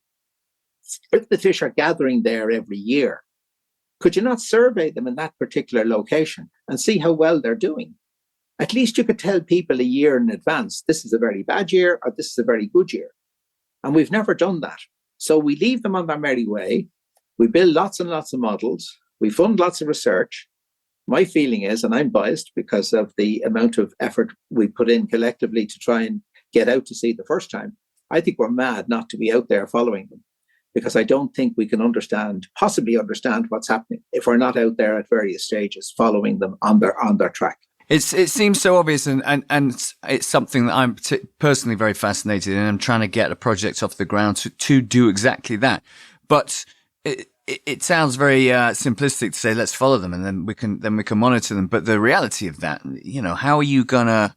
if the fish are gathering there every year, could you not survey them in that particular location and see how well they're doing? At least you could tell people a year in advance, this is a very bad year or this is a very good year. And we've never done that. So we leave them on their merry way. We build lots and lots of models. We fund lots of research. My feeling is, and I'm biased because of the amount of effort we put in collectively to try and get out to sea the first time, I think we're mad not to be out there following them, because I don't think we can possibly understand what's happening if we're not out there at various stages following them on their track. It seems so obvious, and it's something that I'm personally very fascinated in. I'm trying to get a project off the ground to do exactly that. But it sounds very simplistic to say let's follow them and then we can monitor them. But the reality of that, how are you gonna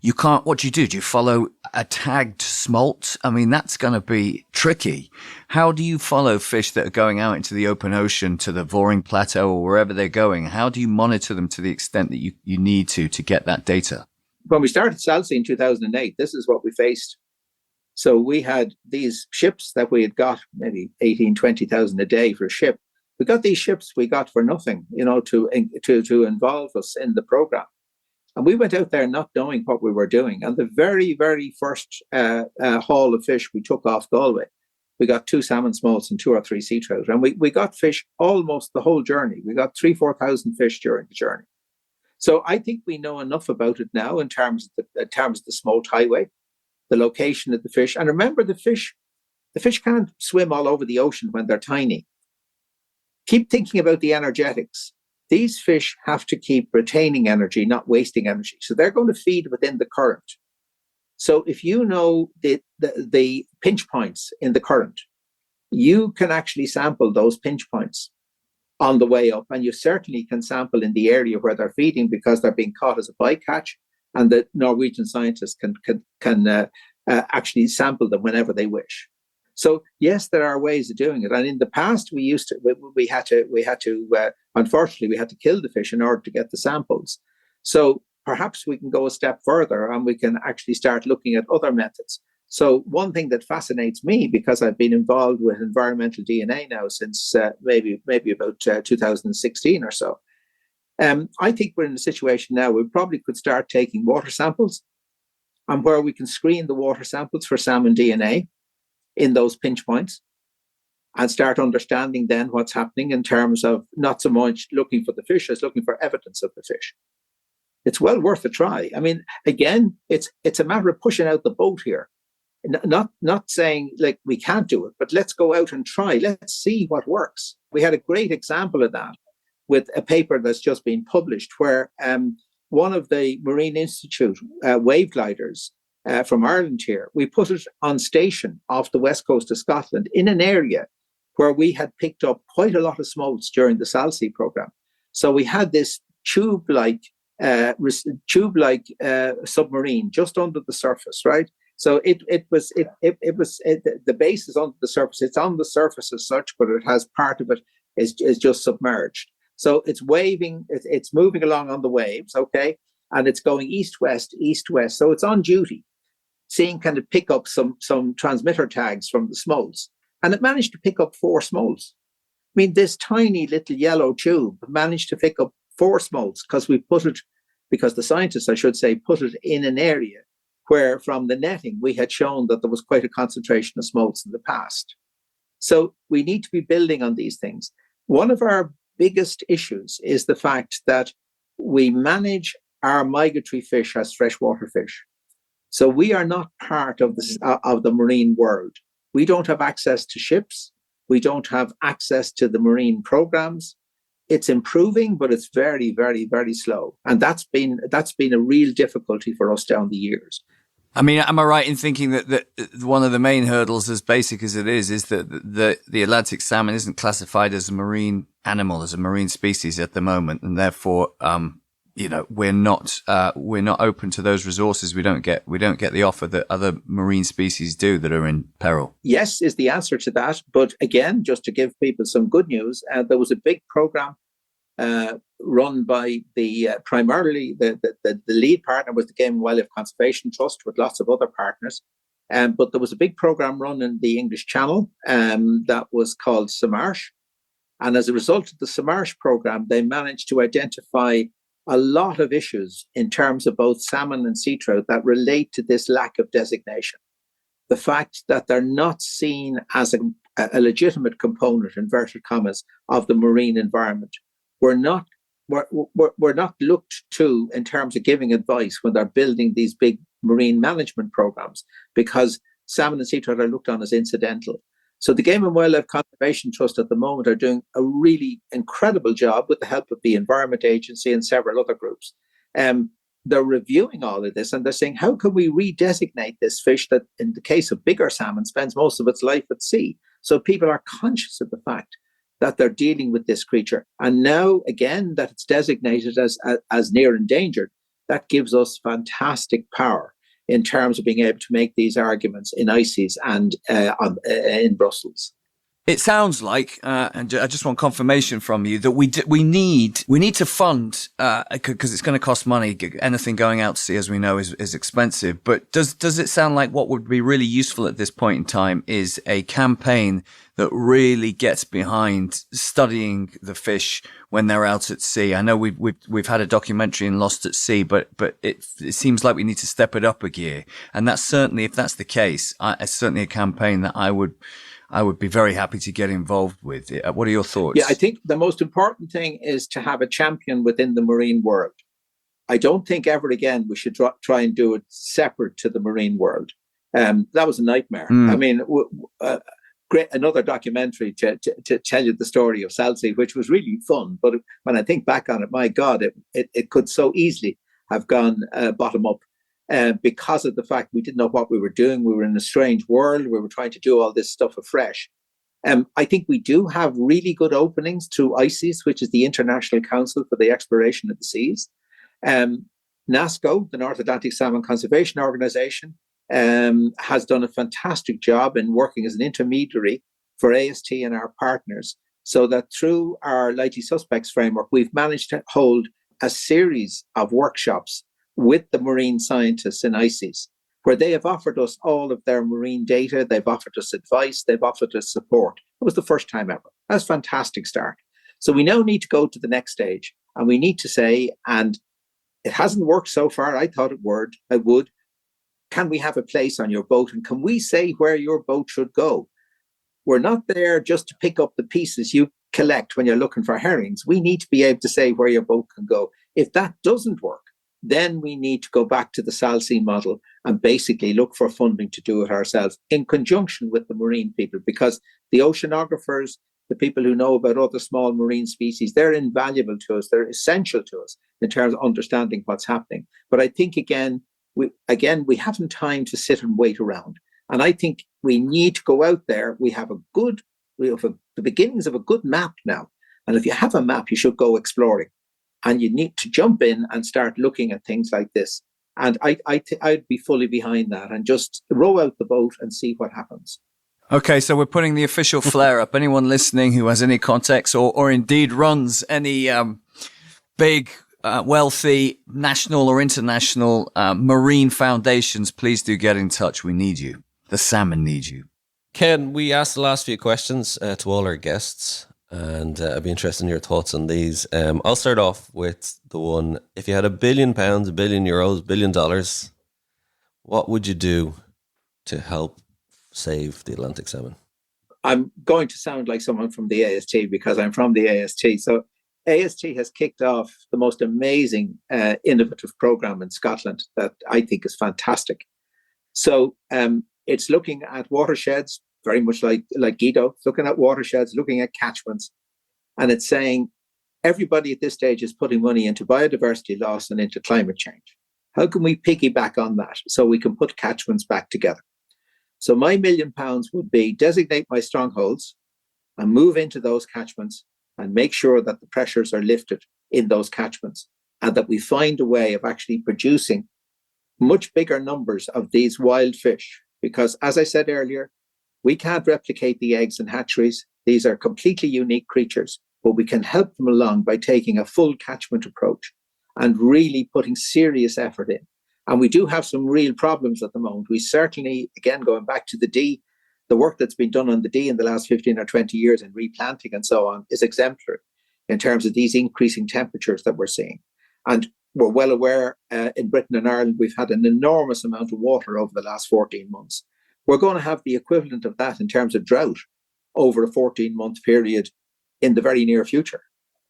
you can't, what do you do? Do you follow a tagged smolt? I mean, that's going to be tricky. How do you follow fish that are going out into the open ocean to the Voring Plateau or wherever they're going? How do you monitor them to the extent that you need to get that data? When we started Salsea in 2008, this is what we faced. So we had these ships that we had got, maybe 18, 20,000 a day for a ship. We got these ships we got for nothing, to involve us in the program. And we went out there not knowing what we were doing. And the very, very first haul of fish we took off Galway, we got 2 salmon smolts and 2 or 3 sea trout. And we got fish almost the whole journey. We got 3,000-4,000 fish during the journey. So I think we know enough about it now in terms of the smolt highway, the location of the fish. And remember, the fish can't swim all over the ocean when they're tiny. Keep thinking about the energetics. These fish have to keep retaining energy, not wasting energy. So they're going to feed within the current. So if you know the pinch points in the current, you can actually sample those pinch points on the way up. And you certainly can sample in the area where they're feeding because they're being caught as a bycatch. And the Norwegian scientists can actually sample them whenever they wish. So yes, there are ways of doing it. And in the past, we had to unfortunately, we had to kill the fish in order to get the samples. So perhaps we can go a step further and we can actually start looking at other methods. So one thing that fascinates me, because I've been involved with environmental DNA now since maybe about 2016 or so, I think we're in a situation now where we probably could start taking water samples, and where we can screen the water samples for salmon DNA in those pinch points and start understanding then what's happening in terms of not so much looking for the fish as looking for evidence of the fish. It's well worth a try. I mean, again, it's a matter of pushing out the boat here. Not saying like we can't do it, but let's go out and try. Let's see what works. We had a great example of that with a paper that's just been published where one of the Marine Institute wave gliders from Ireland here, we put it on station off the west coast of Scotland in an area where we had picked up quite a lot of smolts during the Salsea program. So we had this tube-like submarine just under the surface, right? So the base is under the surface. It's on the surface as such, but it has part of it is just submerged. So it's waving, it's moving along on the waves, okay? And it's going east-west. So it's on duty, seeing kind of pick up some transmitter tags from the smolts. And it managed to pick up 4 smolts. I mean, this tiny little yellow tube managed to pick up 4 smolts because the scientists, I should say, put it in an area where from the netting, we had shown that there was quite a concentration of smolts in the past. So we need to be building on these things. One of our biggest issues is the fact that we manage our migratory fish as freshwater fish. So we are not part of the marine world. We don't have access to ships. We don't have access to the marine programs. It's improving, but it's very, very, very slow. And that's been a real difficulty for us down the years. I mean, am I right in thinking that one of the main hurdles, as basic as it is that the Atlantic salmon isn't classified as a marine animal, as a marine species at the moment, and therefore, we're not open to those resources. We don't get the offer that other marine species do that are in peril. Yes, is the answer to that. But again, just to give people some good news, there was a big program run by primarily the lead partner was the Game and Wildlife Conservation Trust with lots of other partners. But there was a big program run in the English Channel that was called SAMARSH. And as a result of the SAMARSH program, they managed to identify a lot of issues in terms of both salmon and sea trout that relate to this lack of designation. The fact that they're not seen as a legitimate component, inverted commas, of the marine environment. We're not looked to in terms of giving advice when they're building these big marine management programs, because salmon and sea trout are looked on as incidental. So the Game and Wildlife Conservation Trust at the moment are doing a really incredible job with the help of the Environment Agency and several other groups. They're reviewing all of this and they're saying, how can we redesignate this fish that, in the case of bigger salmon, spends most of its life at sea? So people are conscious of the fact that they're dealing with this creature. And now, again, that it's designated as near endangered, that gives us fantastic power in terms of being able to make these arguments in ICES and in Brussels. It sounds like, and I just want confirmation from you that we need to fund, because it's going to cost money. Anything going out to sea, as we know, is expensive. But does it sound like what would be really useful at this point in time is a campaign that really gets behind studying the fish when they're out at sea? I know we've had a documentary in Lost at Sea, but it seems like we need to step it up a gear. And that's certainly, if that's the case, it's certainly a campaign that I would be very happy to get involved with. What are your thoughts? Yeah, I think the most important thing is to have a champion within the marine world. I don't think ever again we should try and do it separate to the marine world. That was a nightmare. I mean, great, another documentary to tell you the story of Salsea, which was really fun. But when I think back on it, my God, it could so easily have gone bottom up. Because of the fact we didn't know what we were doing. We were in a strange world. We were trying to do all this stuff afresh. I think we do have really good openings through ICES, which is the International Council for the Exploration of the Seas. NASCO, the North Atlantic Salmon Conservation Organization, has done a fantastic job in working as an intermediary for AST and our partners, so that through our Likely Suspects framework, we've managed to hold a series of workshops with the marine scientists in ICES, where they have offered us all of their marine data, they've offered us advice, they've offered us support. It was the first time ever. That's a fantastic start. So we now need to go to the next stage, and we need to say, and it hasn't worked so far, I thought it would, can we have a place on your boat, and can we say where your boat should go? We're not there just to pick up the pieces you collect when you're looking for herrings. We need to be able to say where your boat can go. If that doesn't work, then we need to go back to the Salsea model and basically look for funding to do it ourselves in conjunction with the marine people, because the oceanographers, the people who know about other small marine species, they're invaluable to us. They're essential to us in terms of understanding what's happening. But I think, we haven't time to sit and wait around. And I think we need to go out there. We have the beginnings of a good map now. And if you have a map, you should go exploring. And you need to jump in and start looking at things like this. And I'd be fully behind that and just row out the boat and see what happens. Okay, so we're putting the official flare up. Anyone listening who has any context or indeed runs any big, wealthy, national or international marine foundations, please do get in touch. We need you. The salmon need you. Ken, we asked the last few questions to all our guests. And I'd be interested in your thoughts on these. I'll start off with the one, if you had £1 billion, €1 billion, $1 billion, what would you do to help save the Atlantic salmon? I'm going to sound like someone from the AST because I'm from the AST. So AST has kicked off the most amazing innovative program in Scotland that I think is fantastic. So it's looking at watersheds, very much like Guido, looking at watersheds, looking at catchments. And it's saying everybody at this stage is putting money into biodiversity loss and into climate change. How can we piggyback on that so we can put catchments back together? So my £1 million would be designate my strongholds and move into those catchments and make sure that the pressures are lifted in those catchments and that we find a way of actually producing much bigger numbers of these wild fish. Because as I said earlier, we can't replicate the eggs in hatcheries. These are completely unique creatures, but we can help them along by taking a full catchment approach and really putting serious effort in. And we do have some real problems at the moment. We certainly, again, going back to the D, the work that's been done on the D in the last 15 or 20 years in replanting and so on is exemplary in terms of these increasing temperatures that we're seeing. And we're well aware in Britain and Ireland, we've had an enormous amount of water over the last 14 months. We're going to have the equivalent of that in terms of drought over a 14-month period in the very near future.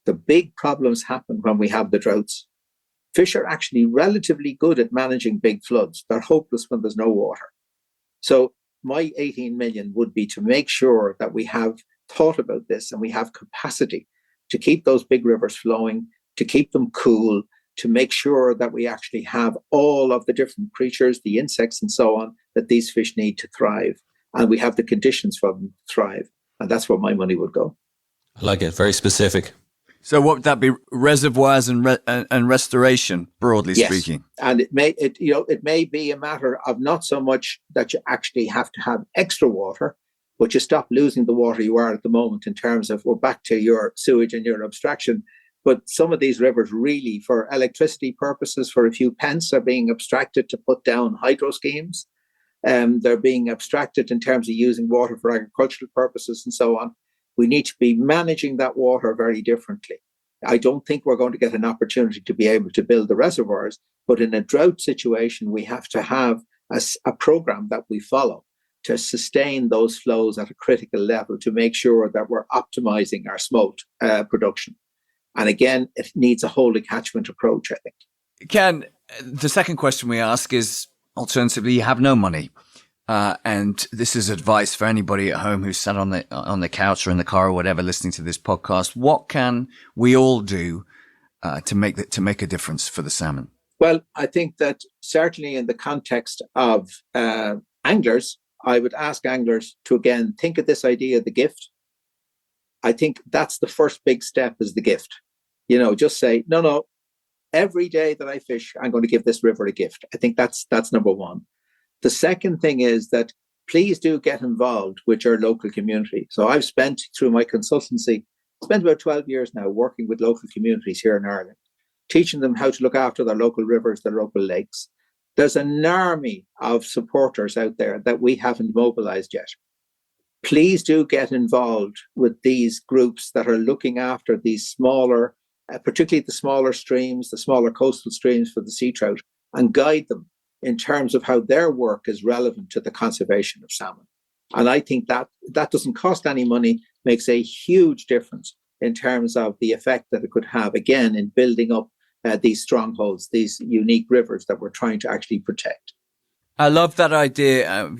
The big problems happen when we have the droughts. Fish are actually relatively good at managing big floods. They're hopeless when there's no water. So my 18 million would be to make sure that we have thought about this and we have capacity to keep those big rivers flowing, to keep them cool, to make sure that we actually have all of the different creatures, the insects and so on, that these fish need to thrive. And we have the conditions for them to thrive. And that's where my money would go. I like it. Very specific. So what would that be? Reservoirs and restoration, broadly speaking. And it may be a matter of not so much that you actually have to have extra water, but you stop losing the water you are at the moment in terms of, we're back to your sewage and your abstraction. But some of these rivers really, for electricity purposes, for a few pence, are being abstracted to put down hydro schemes. They're being abstracted in terms of using water for agricultural purposes and so on. We need to be managing that water very differently. I don't think we're going to get an opportunity to be able to build the reservoirs, but in a drought situation, we have to have a program that we follow to sustain those flows at a critical level to make sure that we're optimizing our smolt production. And again, it needs a wholly catchment approach, I think. Ken, the second question we ask is, alternatively, you have no money. And this is advice for anybody at home who's sat on the couch or in the car or whatever listening to this podcast. What can we all do to make a difference for the salmon? Well, I think that certainly in the context of anglers, I would ask anglers to again think of this idea of the gift. I think that's the first big step, is the gift. Just say, no, every day that I fish, I'm going to give this river a gift. I think that's number one. The second thing is that please do get involved with your local community. So I've spent, through my consultancy, about 12 years now working with local communities here in Ireland, teaching them how to look after their local rivers, their local lakes. There's an army of supporters out there that we haven't mobilized yet. Please do get involved with these groups that are looking after these smaller, particularly the smaller streams, the smaller coastal streams for the sea trout, and guide them in terms of how their work is relevant to the conservation of salmon. And I think that doesn't cost any money, makes a huge difference in terms of the effect that it could have, again, in building up these strongholds, these unique rivers that we're trying to actually protect. I love that idea.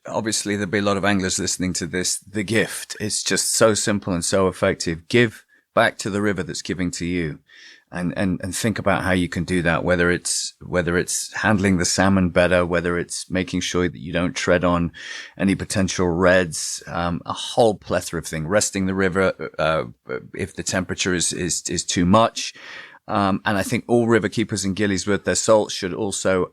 Obviously there'll be a lot of anglers listening to this. The gift, it's just so simple and so effective. Give back to the river that's giving to you. And think about how you can do that, whether it's handling the salmon better, whether it's making sure that you don't tread on any potential reds, a whole plethora of things, resting the river, if the temperature is too much. And I think all river keepers and gillies worth their salt should also,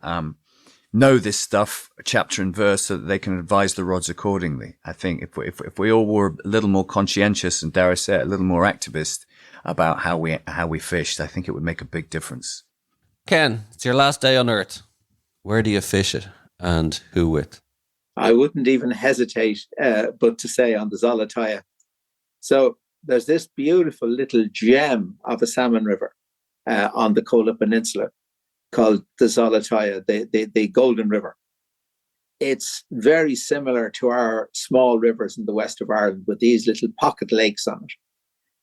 know this stuff, chapter and verse, so that they can advise the rods accordingly. I think if we all were a little more conscientious and, dare I say it, a little more activist about how we fished, I think it would make a big difference. Ken, it's your last day on Earth. Where do you fish it, and who with? I wouldn't even hesitate but to say on the Zolotoya. So there's this beautiful little gem of a salmon river on the Kola Peninsula called the Zolotoya, the Golden River. It's very similar to our small rivers in the west of Ireland with these little pocket lakes on it.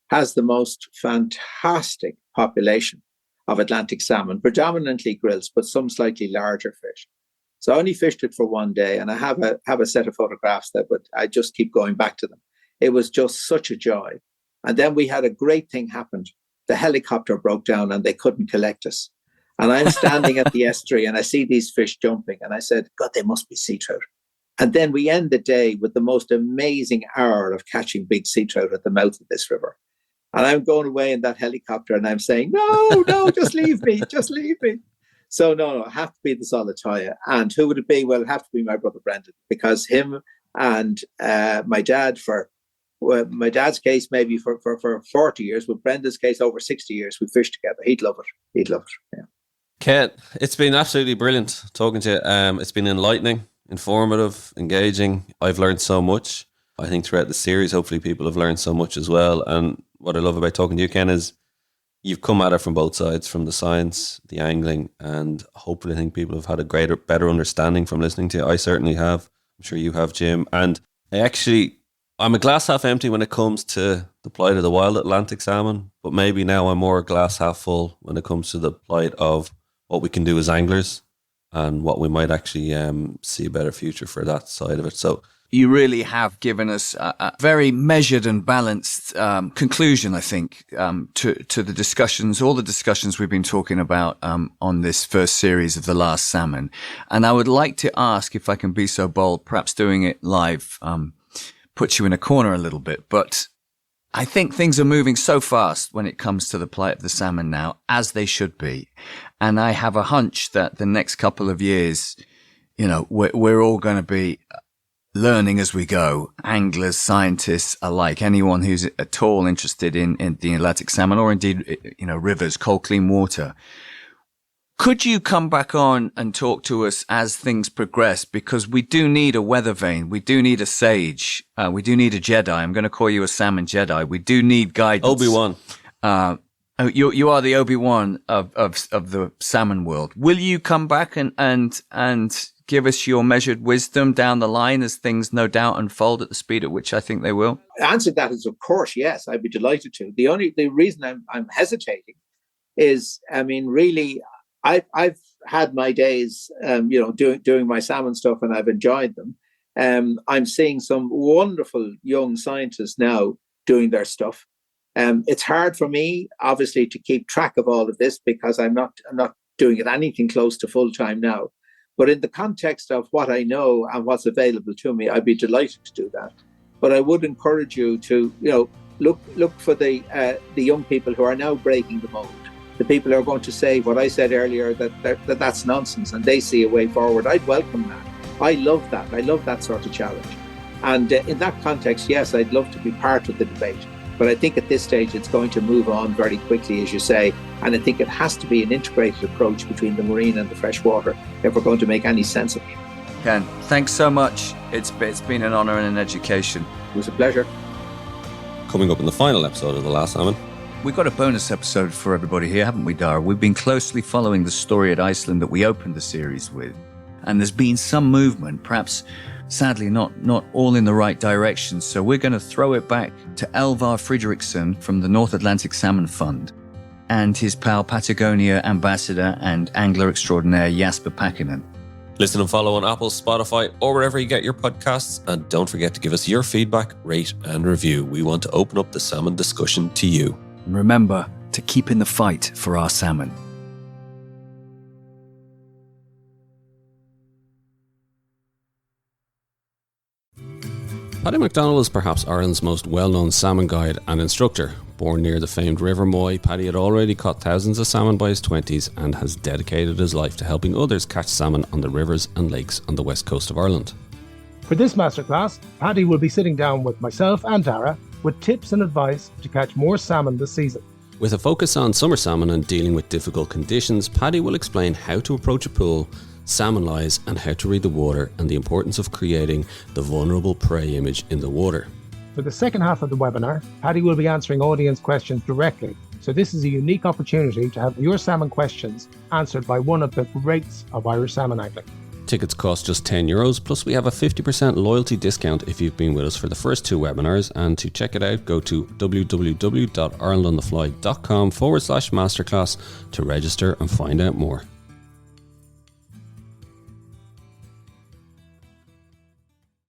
Has the most fantastic population of Atlantic salmon, predominantly grills, but some slightly larger fish. So I only fished it for one day, and I have a set of photographs I just keep going back to them. It was just such a joy. And then we had a great thing happened. The helicopter broke down and they couldn't collect us. And I'm standing at the estuary and I see these fish jumping, and I said, God, they must be sea trout. And then we end the day with the most amazing hour of catching big sea trout at the mouth of this river. And I'm going away in that helicopter and I'm saying, no, just leave me, just leave me. So no, it have to be the Zolotoya. And who would it be? Well, it'd have to be my brother Brendan, because him and my dad my dad's case maybe for 40 years, with Brendan's case over 60 years, we fished together. He'd love it. Yeah. Ken, it's been absolutely brilliant talking to you. It's been enlightening, informative, engaging. I've learned so much. I think throughout the series, hopefully people have learned so much as well. And what I love about talking to you, Ken, is you've come at it from both sides, from the science, the angling, and hopefully I think people have had a better understanding from listening to you. I certainly have. I'm sure you have, Jim. And I'm a glass half empty when it comes to the plight of the wild Atlantic salmon, but maybe now I'm more glass half full when it comes to the plight of what we can do as anglers and what we might actually see a better future for that side of it. So you really have given us a very measured and balanced conclusion, I think, to the discussions, all the discussions we've been talking about on this first series of The Last Salmon. And I would like to ask, if I can be so bold, perhaps doing it live puts you in a corner a little bit, but I think things are moving so fast when it comes to the plight of the salmon now, as they should be. And I have a hunch that the next couple of years, we're all going to be learning as we go, anglers, scientists alike, anyone who's at all interested in the Atlantic salmon or indeed, rivers, cold, clean water. Could you come back on and talk to us as things progress? Because we do need a weather vane. We do need a sage. We do need a Jedi. I'm going to call you a salmon Jedi. We do need guidance. Obi-Wan. You are the Obi-Wan of the salmon world. Will you come back and give us your measured wisdom down the line as things no doubt unfold at the speed at which I think they will? The answer to that is, of course, yes. I'd be delighted to. The reason I'm hesitating is, really, I've had my days, doing my salmon stuff, and I've enjoyed them. I'm seeing some wonderful young scientists now doing their stuff. It's hard for me, obviously, to keep track of all of this because I'm not doing it anything close to full time now. But in the context of what I know and what's available to me, I'd be delighted to do that. But I would encourage you to, look for the young people who are now breaking the mold. The people who are going to say what I said earlier, that's nonsense, and they see a way forward. I'd welcome that. I love that. I love that sort of challenge. And in that context, yes, I'd love to be part of the debate. But I think at this stage, it's going to move on very quickly, as you say. And I think it has to be an integrated approach between the marine and the freshwater if we're going to make any sense of it. Ken, thanks so much. It's been an honour and an education. It was a pleasure. Coming up in the final episode of The Last Salmon. We've got a bonus episode for everybody here, haven't we, Dara? We've been closely following the story at Iceland that we opened the series with. And there's been some movement, perhaps sadly not all in the right direction. So we're going to throw it back to Elvar Fridriksson from the North Atlantic Salmon Fund and his pal Patagonia ambassador and angler extraordinaire Jasper Pakkanen. Listen and follow on Apple, Spotify, or wherever you get your podcasts. And don't forget to give us your feedback, rate and review. We want to open up the salmon discussion to you. And remember to keep in the fight for our salmon. Paddy MacDonald is perhaps Ireland's most well-known salmon guide and instructor. Born near the famed River Moy, Paddy had already caught thousands of salmon by his 20s and has dedicated his life to helping others catch salmon on the rivers and lakes on the west coast of Ireland. For this masterclass, Paddy will be sitting down with myself and Dara with tips and advice to catch more salmon this season. With a focus on summer salmon and dealing with difficult conditions, Paddy will explain how to approach a pool, salmon lies and how to read the water, and the importance of creating the vulnerable prey image in the water. For the second half of the webinar, Paddy will be answering audience questions directly. So this is a unique opportunity to have your salmon questions answered by one of the greats of Irish salmon angling. Tickets cost just €10, plus we have a 50% loyalty discount if you've been with us for the first two webinars. And to check it out, go to www.irelandonthefly.com/masterclass to register and find out more.